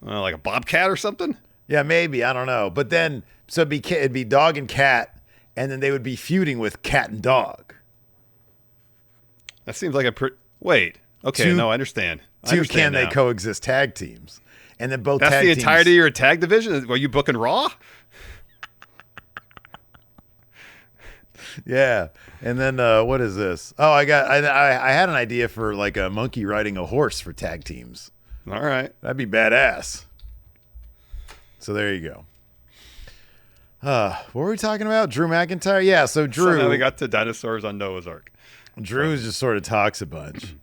Like a bobcat or something? Yeah, maybe. I don't know. But then, so it'd be dog and cat, and then they would be feuding with cat and dog. That seems like wait. Okay, no, I understand. Can they coexist tag teams? And then both That's tag the teams. entirety of your tag division? Were you booking Raw? Yeah. And then what is this? Oh, I had an idea for like a monkey riding a horse for tag teams. All right. That'd be badass. So there you go. What were we talking about? Drew McIntyre? Yeah, so Drew. Somehow we got to dinosaurs on Noah's Ark. Drew just sort of talks a bunch.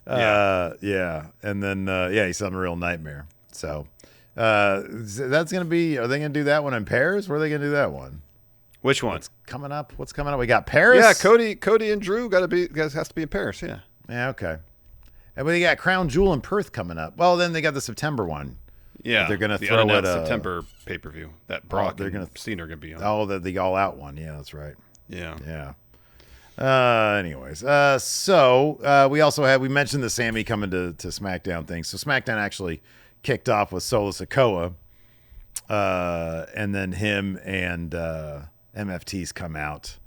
Yeah. And then, he's having a real nightmare. So that's going to be, are they going to do that one in Paris? Where are they going to do that one? Which one? What's coming up? We got Paris? Yeah, Cody and Drew has to be in Paris, yeah. Yeah, okay. And they got Crown Jewel in Perth coming up. Well, then they got the September one. Yeah. They're going to throw it September pay-per-view that Brock and Cena are going to be on. Oh, the all-out one. Yeah, that's right. Yeah. Anyways, so we also we mentioned the Sami coming to SmackDown thing. So SmackDown actually kicked off with Solo Sikoa, and then him and MFTs come out,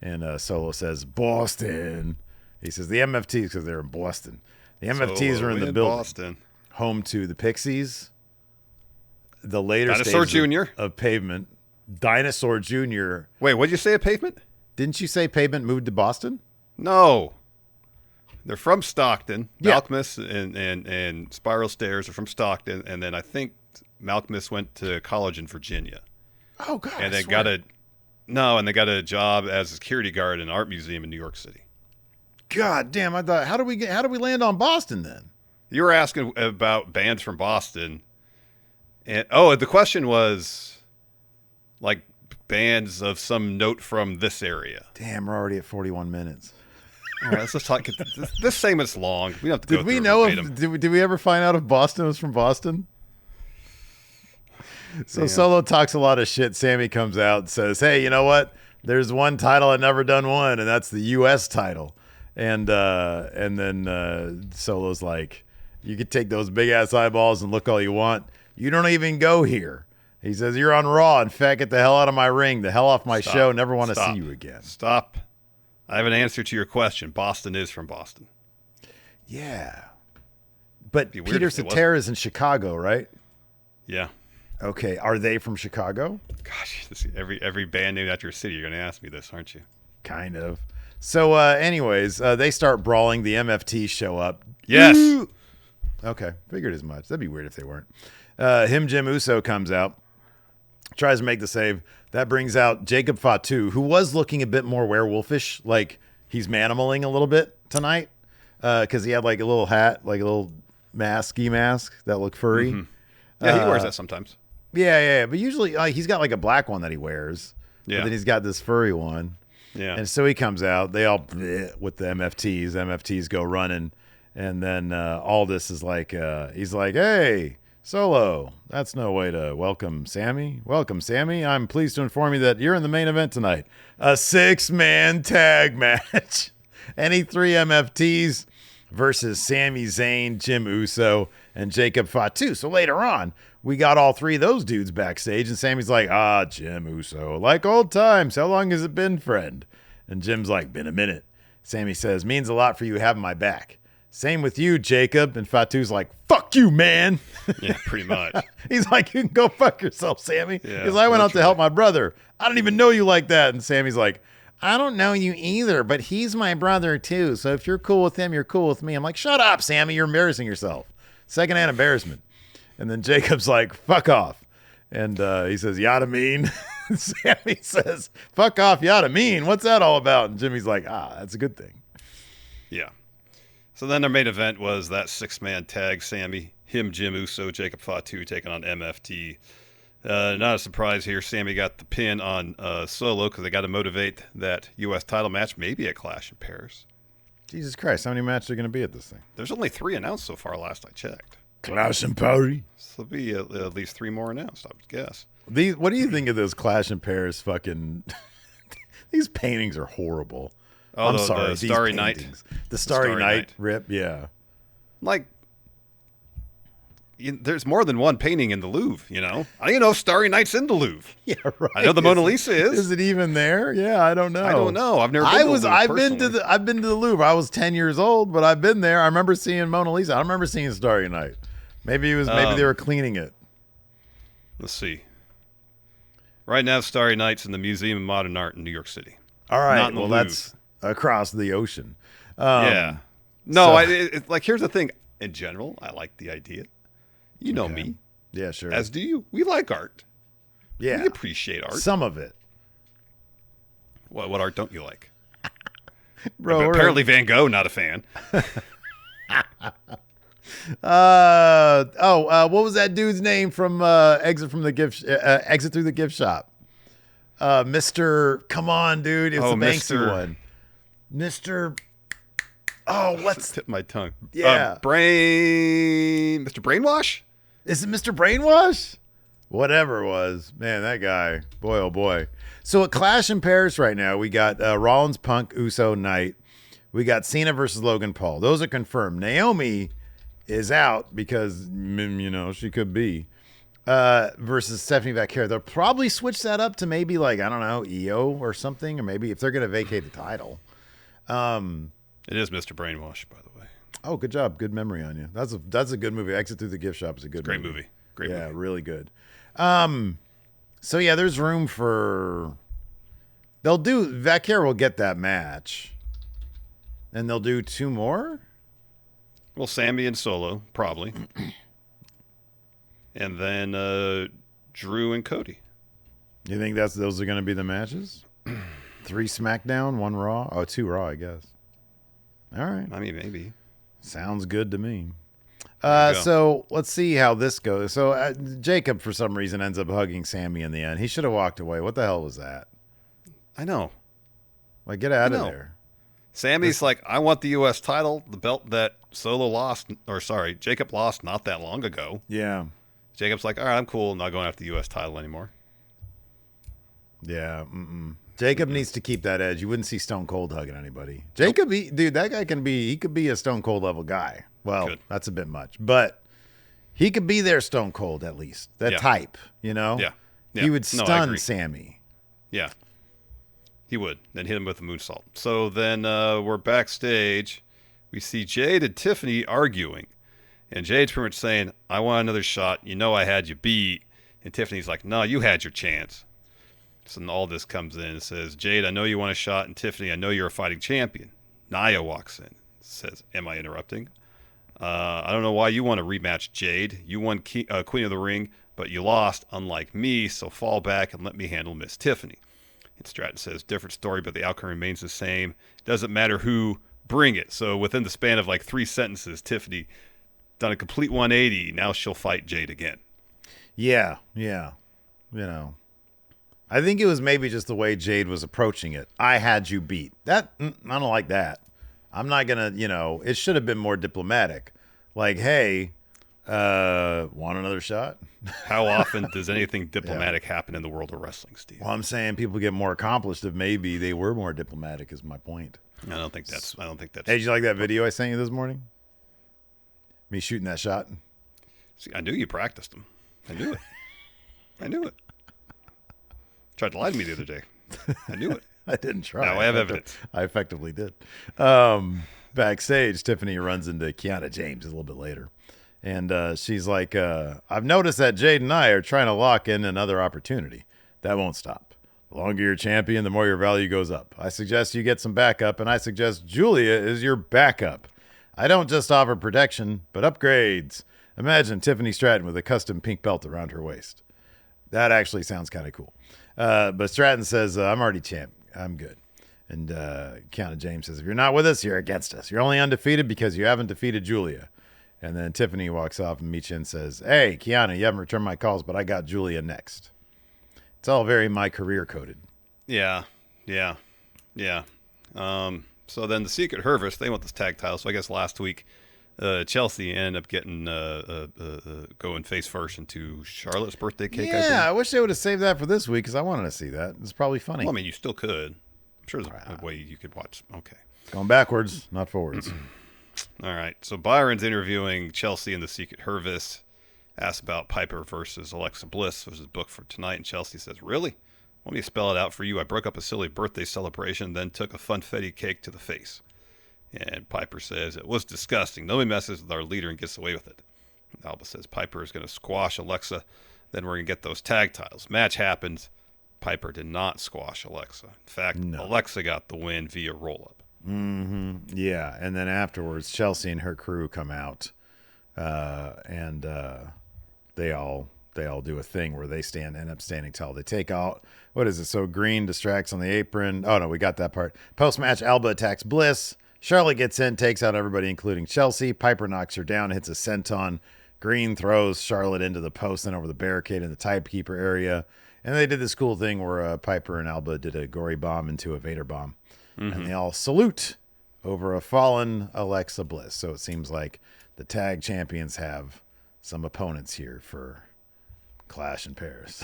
and Solo says Boston. He says the MFTs because they're in Boston. The MFTs are in the building, Boston, home to the Pixies, the later Dinosaur stages Jr. of Pavement, Dinosaur Jr. Wait, what did you say of Pavement? Didn't you say Pavement moved to Boston? No. They're from Stockton. Yeah. Malcolmus and Spiral Stairs are from Stockton, and then I think Malcolmus went to college in Virginia. Oh God! And they got a job as a security guard in an art museum in New York City. God damn! I thought, how do we land on Boston then? You were asking about bands from Boston, and the question was like bands of some note from this area. Damn, we're already at 41 minutes. All right, let's just talk. This segment's long. We don't have to. Did we know did we ever find out if Boston was from Boston? So yeah. Solo talks a lot of shit. Sami comes out and says, "Hey, you know what? There's one title I never done won, and that's the U.S. title." And then Solo's like, "You could take those big ass eyeballs and look all you want. You don't even go here." He says, "You're on Raw. In fact, get the hell out of my ring, the hell off my show. Never want to see you again." Stop. I have an answer to your question. Boston is from Boston. Yeah. But Peter Cetera is in Chicago, right? Yeah. Okay. Are they from Chicago? Gosh, every band named after a city, you're going to ask me this, aren't you? Kind of. So, anyways, they start brawling. The MFTs show up. Yes. Ooh! Okay. Figured as much. That'd be weird if they weren't. Jim Uso comes out, tries to make the save. That brings out Jacob Fatu, who was looking a bit more werewolfish, like he's manimaling a little bit tonight, because he had like a little hat, like a little ski mask that looked furry. Mm-hmm. Yeah, he wears that sometimes. Yeah. But usually he's got like a black one that he wears. Yeah. But then he's got this furry one. Yeah. And so he comes out. They all with the MFTs. MFTs go running. And then Aldis is like, he's like, "Hey, Solo, that's no way to welcome Sami. Welcome, Sami. I'm pleased to inform you that you're in the main event tonight. A 6-man tag match. Any 3 MFTs versus Sami Zayn, Jim Uso, and Jacob Fatu. So later on, we got all 3 of those dudes backstage, and Sami's like, Jim Uso, like old times. How long has it been, friend? And Jim's like, been a minute. Sami says, means a lot for you having my back. Same with you, Jacob. And Fatu's like, fuck you, man. Yeah, pretty much. He's like, you can go fuck yourself, Sami. Yeah, because I went out to help my brother. I don't even know you like that. And Sami's like, I don't know you either, but he's my brother too. So if you're cool with him, you're cool with me. I'm like, shut up, Sami. You're embarrassing yourself. Secondhand embarrassment. And then Jacob's like, fuck off. And he says, yada mean. Sami says, fuck off, yada mean. What's that all about? And Jimmy's like, that's a good thing. Yeah. So then their main event was that 6-man tag, Sami, him, Jim Uso, Jacob Fatu taking on MFT. Not a surprise here. Sami got the pin on Solo because they got to motivate that U.S. title match, maybe a Clash in Paris. Jesus Christ, how many matches are going to be at this thing? There's only 3 announced so far last I checked. Clash in Paris? So there'll be at least 3 more announced, I would guess. What do you think of this Clash in Paris fucking... These paintings are horrible. Oh, I'm sorry. The Starry Night. The Starry Night rip, yeah. Like, there's more than one painting in the Louvre, you know? I don't even know if Starry Night's in the Louvre. Yeah, right. I know the Mona Lisa is. Is it even there? Yeah, I don't know. I don't know. I've never been to the Louvre I've been to the Louvre. I was 10 years old, but I've been there. I remember seeing Mona Lisa. I don't remember seeing Starry Night. Maybe they were cleaning it. Let's see. Right now, Starry Night's in the Museum of Modern Art in New York City. All right. Not in the Well, Louvre. that's across the ocean. Yeah. No, so- like, here's the thing. In general, I like the idea. You know me. Yeah, sure. As do you. We like art. Yeah. We appreciate art. Some of it. What art don't you like? Bro, Apparently Van Gogh, not a fan. what was that dude's name from Exit through the gift shop? Mr. Come on, dude. It's the Banksy one. Mr. Oh, what's tip my tongue? Yeah. Mr. Brainwash? Is it Mr. Brainwash? Whatever it was. Man, that guy. Boy, oh boy. So at Clash in Paris right now, we got Rollins, Punk, Uso, Knight. We got Cena versus Logan Paul. Those are confirmed. Naomi is out because, she could be. Versus Stephanie Vaquero. They'll probably switch that up to maybe like, I don't know, EO or something. Or maybe if they're going to vacate the title. It is Mr. Brainwash, by the way. Oh, good job. Good memory on you. That's a good movie. Exit Through the Gift Shop is a good Great movie. Great movie. Yeah, really good. So yeah, there's room for. Vaquero will get that match, and they'll do 2 more. Well, Sammy and Solo probably, and then Drew and Cody. You think those are going to be the matches? 3 SmackDown, 1 Raw. Oh, 2 Raw, I guess. All right. I mean, maybe. Sounds good to me. So let's see how this goes. So Jacob, for some reason, ends up hugging Sammy in the end. He should have walked away. What the hell was that? I know. Like, get out of there. Sammy's like, I want the U.S. title, the belt that Jacob lost not that long ago. Yeah. Jacob's like, all right, I'm cool. I'm not going after the U.S. title anymore. Yeah. Jacob needs to keep that edge. You wouldn't see Stone Cold hugging anybody. Jacob, that guy he could be a Stone Cold level guy. Well, that's a bit much, but he could be their Stone Cold at least. That type, Yeah. He would stun Sammy. Yeah. He would. Then hit him with a moonsault. So then we're backstage. We see Jade and Tiffany arguing. And Jade's pretty much saying, I want another shot. You know I had you beat. And Tiffany's like, no, you had your chance. So then all this comes in and says, Jade, I know you want a shot. And Tiffany, I know you're a fighting champion. Nia walks in. Says, am I interrupting? I don't know why you want to rematch Jade. You won Queen of the Ring, but you lost, unlike me. So fall back and let me handle Miss Tiffany. And Stratton says, different story, but the outcome remains the same. Doesn't matter who, bring it. So within the span of like 3 sentences, Tiffany done a complete 180. Now she'll fight Jade again. Yeah. I think it was maybe just the way Jade was approaching it. I had you beat. I don't like that. I'm not going to, it should have been more diplomatic. Like, hey, want another shot? How often does anything diplomatic happen in the world of wrestling, Steve? Well, I'm saying people get more accomplished if maybe they were more diplomatic is my point. I don't think that's. Hey, did you like that video I sent you this morning? Me shooting that shot? See, I knew you practiced them. I knew it. Tried to lie to me the other day. I knew it. I didn't try. Now I have evidence. I effectively did. Backstage, Tiffany runs into Kiana James a little bit later. And she's like, I've noticed that Jade and I are trying to lock in another opportunity. That won't stop. The longer you're champion, the more your value goes up. I suggest you get some backup, and I suggest Julia is your backup. I don't just offer protection, but upgrades. Imagine Tiffany Stratton with a custom pink belt around her waist. That actually sounds kind of cool. But Stratton says, I'm already champ. I'm good. And Kiana James says, if you're not with us, you're against us. You're only undefeated because you haven't defeated Julia. And then Tiffany walks off and meets you and says, hey, Kiana, you haven't returned my calls, but I got Julia next. It's all very my career coded. Yeah. So then the Secret Service, they want this tag title. So I guess last week, Chelsea ended up getting going face first into Charlotte's birthday cake. Yeah, I wish they would have saved that for this week because I wanted to see that. It's probably funny. Well, I mean, you still could. I'm sure there's a way you could watch. Okay. Going backwards, not forwards. All right. So Byron's interviewing Chelsea in the Secret Service. Asked about Piper versus Alexa Bliss, which is booked for tonight. And Chelsea says, really? Want me to spell it out for you? I broke up a silly birthday celebration, then took a funfetti cake to the face. And Piper says, it was disgusting. Nobody messes with our leader and gets away with it. Alba says, Piper is going to squash Alexa. Then we're going to get those tag titles. Match happens. Piper did not squash Alexa. In fact, No. Alexa got the win via roll-up. Yeah, and then afterwards, Chelsea and her crew come out, and they all do a thing where they end up standing tall. They take out, what is it? So Green distracts on the apron. Oh no, we got that part. Post-match, Alba attacks Bliss. Charlotte gets in, takes out everybody, including Chelsea. Piper knocks her down, hits a senton. Green throws Charlotte into the post and over the barricade in the timekeeper area. And they did this cool thing where Piper and Alba did a gory bomb into a Vader bomb. And they all salute over a fallen Alexa Bliss. So it seems like the tag champions have some opponents here for Clash in Paris.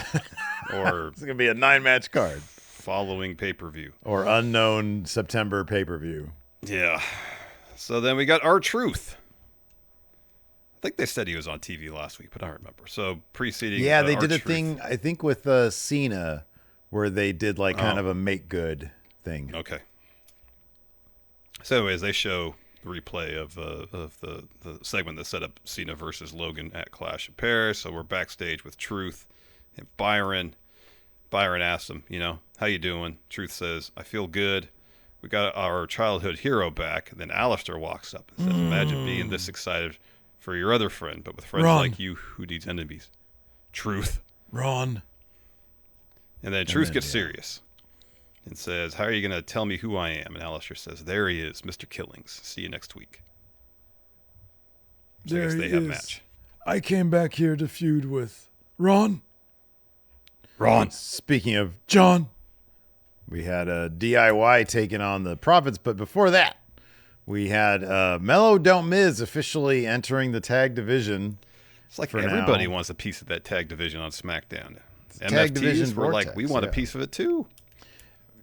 Or it's going to be a 9-match card. Following pay-per-view. Or unknown September pay-per-view. Yeah. So then we got R-Truth. I think they said he was on TV last week, but I don't remember. So preceding. Yeah, they did a R-Truth. thing, I think, with Cena, where they did like kind of a make good thing. Okay. So, anyways, they show the replay of the segment that set up Cena versus Logan at Clash in Paris. So we're backstage with Truth and Byron. Byron asks him, how you doing? Truth says, I feel good. We got our childhood hero back. And then Alistair walks up and says, imagine being this excited for your other friend, but with friends like you, who needs enemies? Truth. Ron. And then Truth gets serious and says, how are you going to tell me who I am? And Alistair says, there he is, Mr. Killings. See you next week. So I guess they have a match. I came back here to feud with Ron. Speaking of John, we had a DIY taking on the Profits, but before that, we had Mello Don't Miz officially entering the tag division. It's like everybody wants a piece of that tag division on SmackDown. Tag division were like, we want a piece of it too.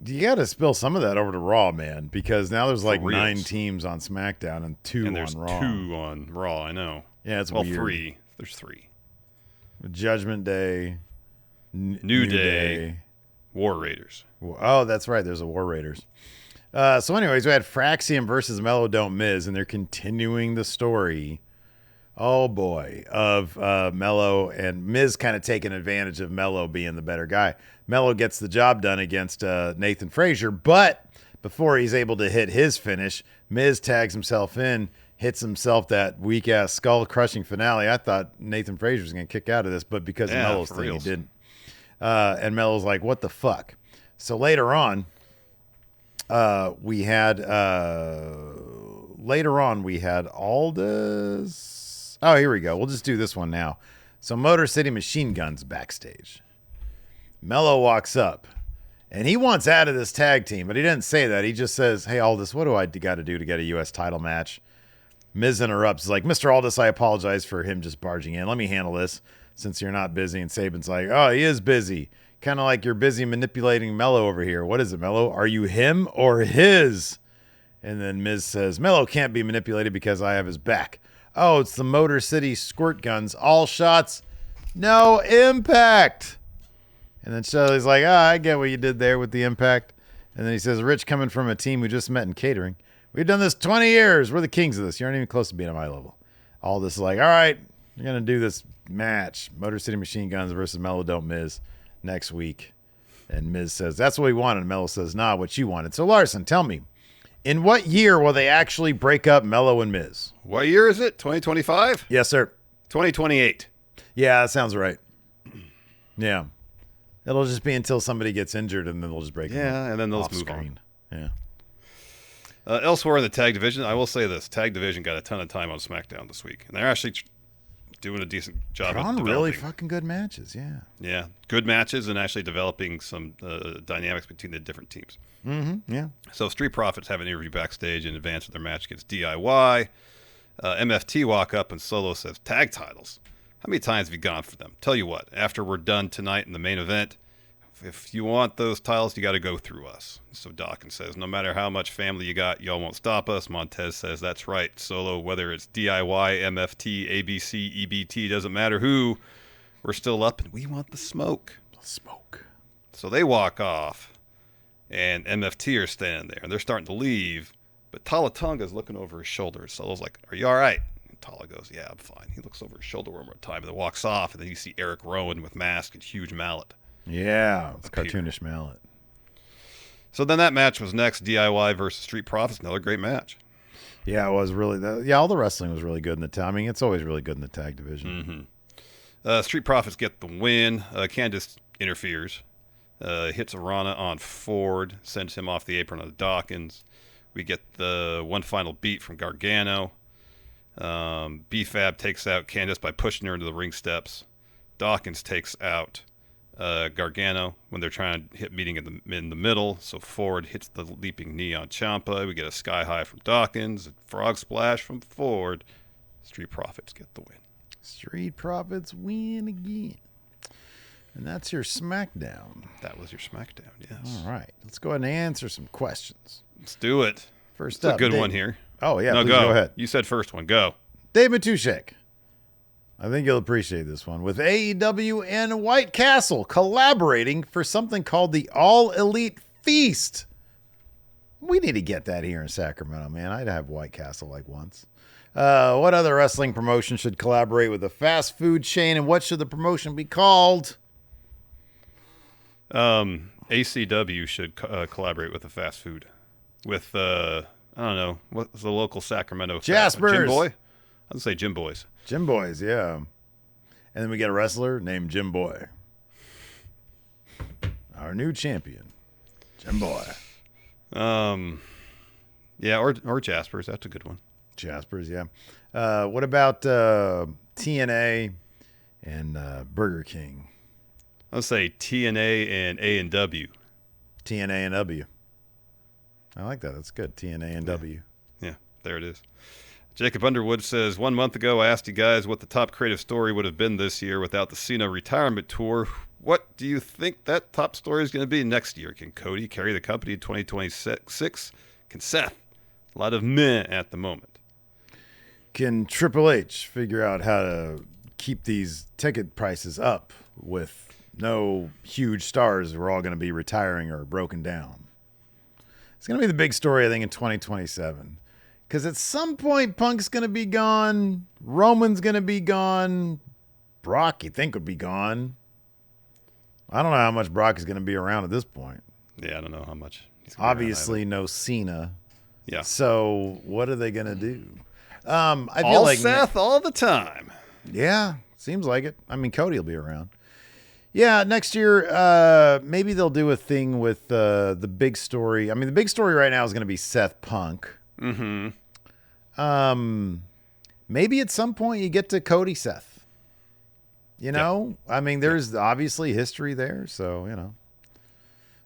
You got to spill some of that over to Raw, man, because now there's like For 9 reals. teams on SmackDown and 2 there's on Raw. 2 on Raw, I know. Yeah, it's weird. 3. There's 3. Judgment Day, New Day, War Raiders. Oh, that's right. There's a War Raiders. So anyways, we had Fraxium versus Mello Don't Miz, and they're continuing the story, oh boy, of Mello and Miz kind of taking advantage of Mello being the better guy. Mello gets the job done against Nathan Frazier, but before he's able to hit his finish, Miz tags himself in, hits himself that weak-ass skull-crushing finale. I thought Nathan Frazier was going to kick out of this, but because of Mello's thing, he didn't. And Mello's like, what the fuck? So later on, we had Aldis. Oh, here we go. We'll just do this one now. So Motor City Machine Guns backstage. Mello walks up, and he wants out of this tag team, but he didn't say that. He just says, hey, Aldis, what do I got to do to get a U.S. title match? Miz interrupts. He's like, Mr. Aldis, I apologize for him just barging in. Let me handle this since you're not busy. And Saban's like, oh, he is busy. Kind of like you're busy manipulating Mello over here. What is it, Mello? Are you him or his? And then Miz says, Mello can't be manipulated because I have his back. Oh, it's the Motor City Squirt Guns. All shots, no impact. And then Shelly's like, I get what you did there with the impact. And then he says, Rich coming from a team we just met in catering. We've done this 20 years. We're the kings of this. You aren't even close to being at my level. All this is like, all right, you're going to do this match. Motor City Machine Guns versus Mello Don't Miz next week. And Miz says, that's what we wanted. And Mello says, nah, what you wanted. So Larson, tell me, in what year will they actually break up Mello and Miz? What year is it? 2025? Yes, sir. 2028. Yeah, that sounds right. Yeah. It'll just be until somebody gets injured, and then they'll just break them Yeah, and then they'll off move screen. On. Yeah. Elsewhere in the tag division, I will say this. Tag division got a ton of time on SmackDown this week, and they're actually doing a decent job of developing. Really fucking good matches, yeah. Yeah, good matches and actually developing some dynamics between the different teams. Mm-hmm, yeah. So Street Profits have an interview backstage in advance of their match against DIY. MFT walk up and Solo says, tag titles. How many times have you gone for them? Tell you what, after we're done tonight in the main event, if you want those titles, you got to go through us. So Dawkins says, no matter how much family you got, y'all won't stop us. Montez says, that's right. Solo, whether it's DIY, MFT, ABC, EBT, doesn't matter who, we're still up and we want the smoke. Smoke. So they walk off and MFT are standing there and they're starting to leave. But Tala Tonga's looking over his shoulder. Solo's like, are you all right? And Tala goes, yeah, I'm fine. He looks over his shoulder one more time and then walks off. And then you see Eric Rowan with mask and huge mallet. Yeah, it's cartoonish mallet. So then that match was next, DIY versus Street Profits. Another great match. Yeah, it was really. All the wrestling was really good in the tag. I mean, it's always really good in the tag division. Street Profits get the win. Candice interferes. Hits Arana on Ford. Sends him off the apron on Dawkins. We get the one final beat from Gargano. B-Fab takes out Candice by pushing her into the ring steps. Dawkins takes out Gargano when they're trying to hit meeting in the middle. So Ford hits the leaping knee on Ciampa. We get a sky high from Dawkins. A frog splash from Ford. Street Profits get the win. Street Profits win again. And that's your SmackDown. That was your SmackDown, yes. All right. Let's go ahead and answer some questions. Let's do it. First it's up. a good one here. Oh, yeah. No, please go ahead. You said first one. Go. Dave Matuszek. I think you'll appreciate this one. With AEW and White Castle collaborating for something called the All Elite Feast. We need to get that here in Sacramento, man. I'd have White Castle like once. What other wrestling promotion should collaborate with a fast food chain, and what should the promotion be called? ACW should collaborate with a fast food. With, I don't know, what's the local Sacramento? Jaspers. Jim Boy? I'd say Jim Boys. Jim Boys, yeah. And then we get a wrestler named Jim Boy. Our new champion, Jim Boy. Yeah, or Jaspers. That's a good one. Jaspers, yeah. What about TNA and Burger King? I'll say TNA and A&W. TNA and W. I like that. That's good. TNA and W. Yeah, there it is. Jacob Underwood says, 1 month ago, I asked you guys what the top creative story would have been this year without the Cena retirement tour. What do you think that top story is going to be next year? Can Cody carry the company in 2026? Can Seth? A lot of meh at the moment. Can Triple H figure out how to keep these ticket prices up with no huge stars who are all going to be retiring or broken down? It's going to be the big story, I think, in 2027. Because at some point, Punk's going to be gone. Roman's going to be gone. Brock, you think, would be gone. I don't know how much Brock is going to be around at this point. Yeah, I don't know how much. Obviously, no Cena. Yeah. So what are they going to do? I feel all like Seth all the time. Yeah, seems like it. I mean, Cody will be around. Yeah, next year, maybe they'll do a thing with the big story. I mean, the big story right now is going to be Seth Punk. Mm-hmm. Maybe at some point you get to Cody Seth. You know? Yeah. I mean, there's obviously history there, so, you know.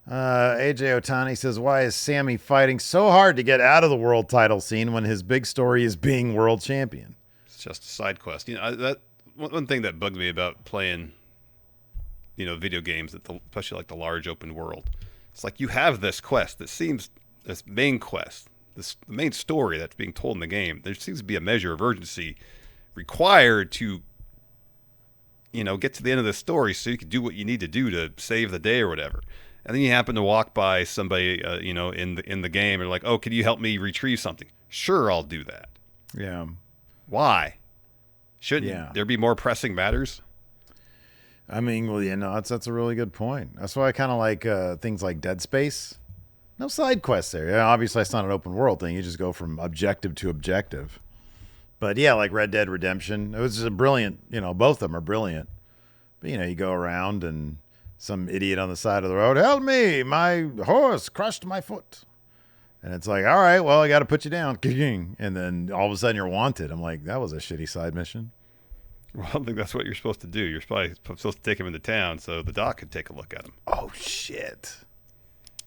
AJ Otani says, why is Sami fighting so hard to get out of the world title scene when his big story is being world champion? It's just a side quest. You know, that one thing that bugs me about playing, you know, video games, especially like the large open world, it's like you have this quest that seems, this main quest, the main story that's being told in the game, there seems to be a measure of urgency required to, you know, get to the end of the story so you can do what you need to do to save the day or whatever. And then you happen to walk by somebody, you know, in the game, and like, oh, can you help me retrieve something? Sure, I'll do that. Yeah. Why? Shouldn't there be more pressing matters? I mean, well, yeah, no, that's a really good point. That's why I kind of like things like Dead Space. No side quests there. Yeah, obviously, it's not an open world thing. You just go from objective to objective. But yeah, like Red Dead Redemption, it was just a brilliant. You know, both of them are brilliant. But you know, you go around and some idiot on the side of the road, help me, my horse crushed my foot. And it's like, all right, well, I got to put you down. And then all of a sudden you're wanted. I'm like, that was a shitty side mission. Well, I don't think that's what you're supposed to do. You're probably supposed to take him into town so the doc could take a look at him. Oh, shit.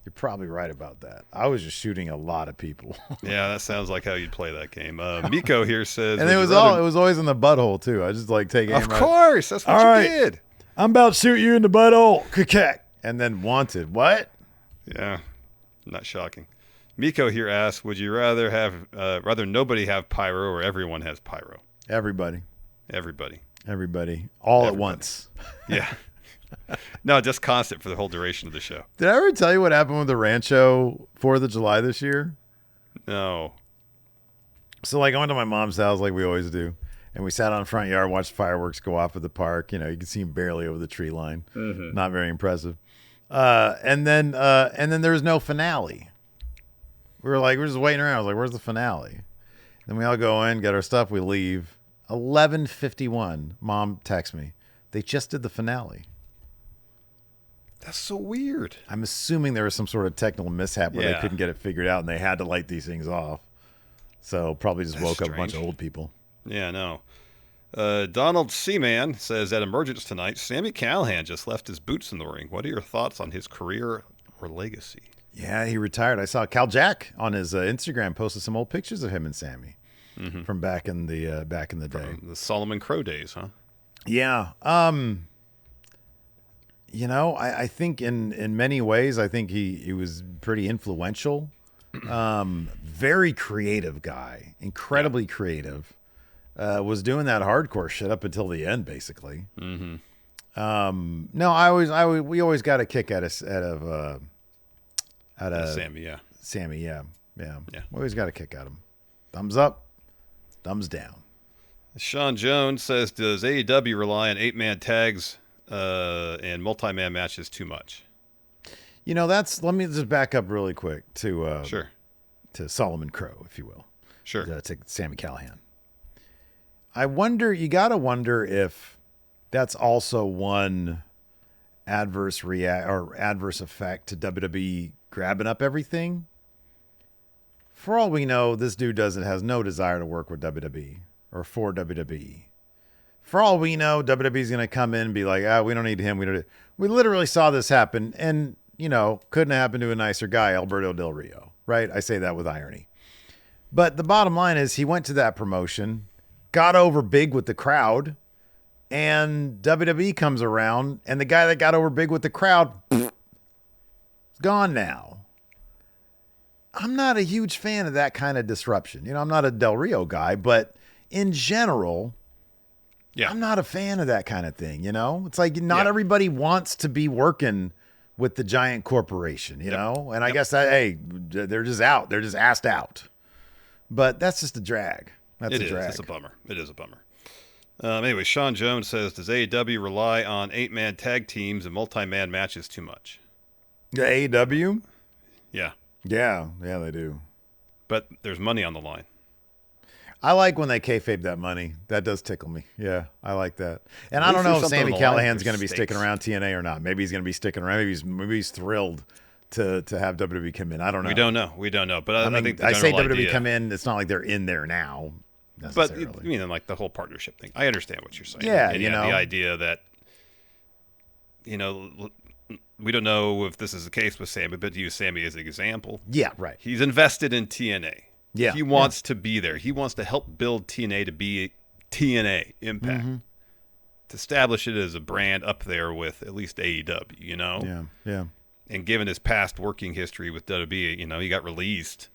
You're probably right about that. I was just shooting a lot of people. Yeah, that sounds like how you'd play that game. Miko here says, and it was always in the butthole too. I just like take aim. Of course, that's what you did. I'm about to shoot you in the butthole. Cacack. And then wanted. What? Yeah, not shocking. Miko here asks, would you rather nobody have pyro or everyone has pyro? Everybody. All at once. Yeah. No, just constant for the whole duration of the show. Did I ever tell you what happened with the Rancho 4th of July this year? No. So like I went to my mom's house like we always do. And we sat on the front yard, watched fireworks go off at the park. You can see him barely over the tree line. Mm-hmm. Not very impressive. And then there was no finale. We're just waiting around. I was like, where's the finale? Then we all go in, get our stuff, we leave. 11:51. Mom texts me. They just did the finale. That's so weird. I'm assuming there was some sort of technical mishap where they couldn't get it figured out and they had to light these things off. So probably just woke up a bunch of old people. Yeah, no. Donald Seaman says at Emergence tonight, Sami Callihan just left his boots in the ring. What are your thoughts on his career or legacy? Yeah, he retired. I saw Cal Jack on his Instagram posted some old pictures of him and Sami from back in the day. From the Solomon Crow days, huh? Yeah. I think in many ways, I think he was pretty influential. Very creative guy, incredibly creative. Was doing that hardcore shit up until the end, basically. Mm-hmm. No, we always got a kick out of Sami, yeah. Sami, yeah. We always got a kick out of him. Thumbs up, thumbs down. Sean Jones says, does AEW rely on 8-man tags and multi-man matches too much? Let me just back up really quick to Sure. to Solomon Crow, if you will. Sure. To Sami Callihan. You got to wonder if that's also one adverse effect to WWE grabbing up everything. For all we know, this dude has no desire to work with WWE or for WWE. For all we know, WWE's going to come in and be like, we don't need him. We literally saw this happen, and couldn't have happened to a nicer guy, Alberto Del Rio, right? I say that with irony. But the bottom line is he went to that promotion, got over big with the crowd, and WWE comes around, and the guy that got over big with the crowd is gone now. I'm not a huge fan of that kind of disruption. I'm not a Del Rio guy, but in general, I'm not a fan of that kind of thing. It's like not everybody wants to be working with the giant corporation, and I guess that, they're just out. They're just asked out. But that's just a drag. That's a drag. It's a bummer. It is a bummer. Anyway, Sean Jones says, does AEW rely on 8-man tag teams and multi-man matches too much? The AEW? Yeah. Yeah, they do. But there's money on the line. I like when they kayfabe that money. That does tickle me. Yeah, I like that. And I don't know if Sami Callihan's going to be sticking around TNA or not. Maybe he's going to be sticking around. Maybe he's thrilled to have WWE come in. I don't know. We don't know. But I think I say WWE come in. It's not like they're in there now. But like the whole partnership thing. I understand what you're saying. Yeah, and the idea that we don't know if this is the case with Sami, but to use Sami as an example. Yeah, right. He's invested in TNA. Yeah, he wants to be there. He wants to help build TNA to be TNA Impact, to establish it as a brand up there with at least AEW. Yeah. And given his past working history with WWE, he got released.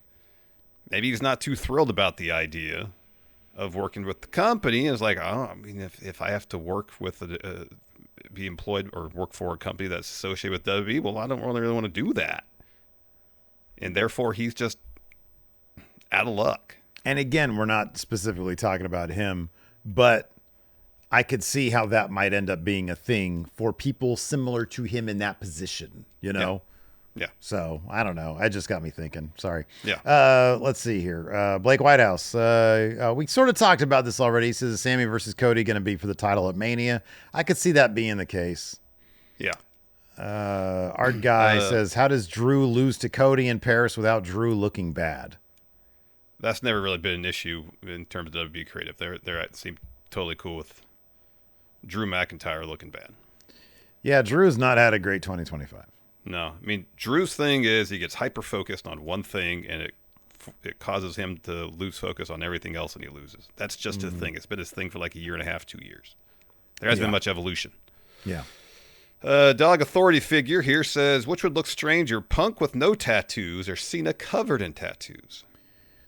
Maybe he's not too thrilled about the idea of working with the company. It's like, if I have to work with be employed or work for a company that's associated with WWE, well, I don't really want to do that. And therefore, he's just out of luck. And again, we're not specifically talking about him, but I could see how that might end up being a thing for people similar to him in that position, Yeah. So I don't know. It just got me thinking. Sorry. Yeah. Let's see here. Blake Whitehouse. We sort of talked about this already. He says Sami versus Cody going to be for the title at Mania. I could see that being the case. Yeah. Art Guy says, how does Drew lose to Cody in Paris without Drew looking bad? That's never really been an issue in terms of WWE creative. They seem totally cool with Drew McIntyre looking bad. Yeah, Drew's not had a great 2025. No, I mean, Drew's thing is he gets hyper-focused on one thing, and it causes him to lose focus on everything else, and he loses. That's just his thing. It's been his thing for like a year and a half, 2 years. There hasn't been much evolution. Yeah. Dog Authority figure here says, which would look stranger, Punk with no tattoos or Cena covered in tattoos?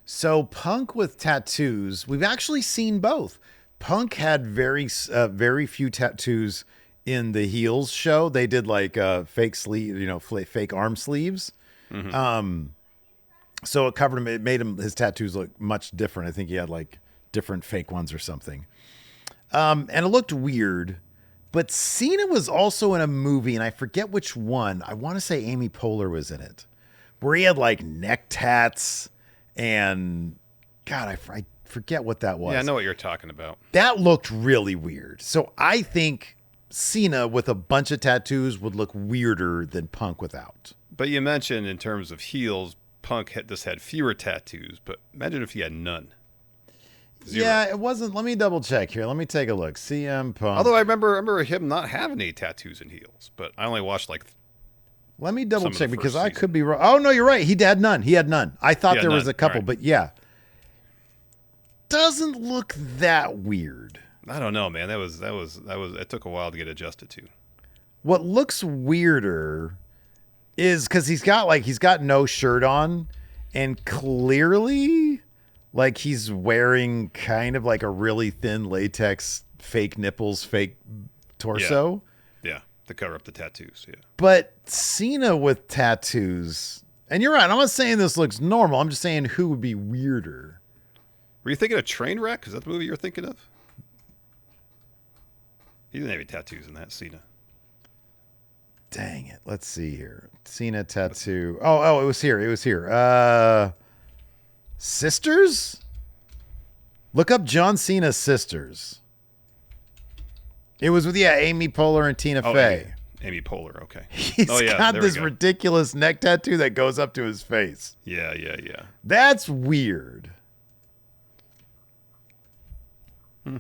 So Punk with tattoos, we've actually seen both. Punk had very few tattoos in the Heels show. They did like fake sleeve, fake arm sleeves. So it covered him. It made his tattoos look much different. I think he had like different fake ones or something. And it looked weird. But Cena was also in a movie, and I forget which one. I want to say Amy Poehler was in it, where he had like neck tats and God, I forget what that was. Yeah, I know what you're talking about. That looked really weird. So I think Cena with a bunch of tattoos would look weirder than Punk without. But you mentioned in terms of heels, Punk just had fewer tattoos, but imagine if he had none. 0. Yeah, it wasn't. Let me double check here. Let me take a look. CM Punk. Although I remember him not having any tattoos and heels, but I only watched like. Let me double check because I could be wrong. Oh no, you're right. He had none. He had none. I thought there was a couple, right. But yeah, doesn't look that weird. I don't know, man. That was. It took a while to get adjusted to. What looks weirder is because he's got no shirt on, and clearly. Like he's wearing kind of like a really thin latex, fake nipples, fake torso. Yeah, to cover up the tattoos, yeah. But Cena with tattoos, and you're right, I'm not saying this looks normal. I'm just saying who would be weirder. Were you thinking of Trainwreck? Is that the movie you're thinking of? He didn't have any tattoos in that, Cena. Dang it. Let's see here. Cena tattoo. Oh, it was here. Sisters? Look up John Cena's sisters. It was with, Amy Poehler and Tina Fey. Amy Poehler, okay. He's got this ridiculous neck tattoo that goes up to his face. Yeah. That's weird.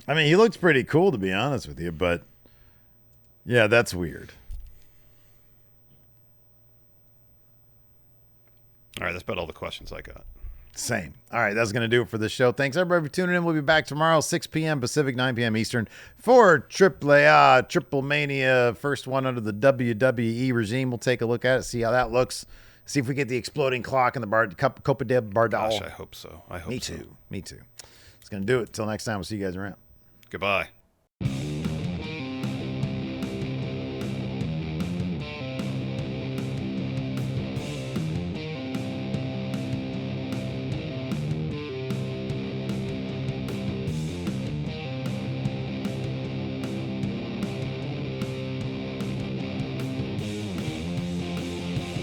I mean, he looks pretty cool, to be honest with you, but yeah, that's weird. All right, that's about all the questions I got. Same. All right, that's going to do it for this show. Thanks, everybody, for tuning in. We'll be back tomorrow, 6 p.m. Pacific, 9 p.m. Eastern, for TripleMania, first one under the WWE regime. We'll take a look at it, see how that looks, see if we get the exploding clock in the Copa de Bardal. Gosh, I hope so. Me too. It's going to do it. Until next time, we'll see you guys around. Goodbye.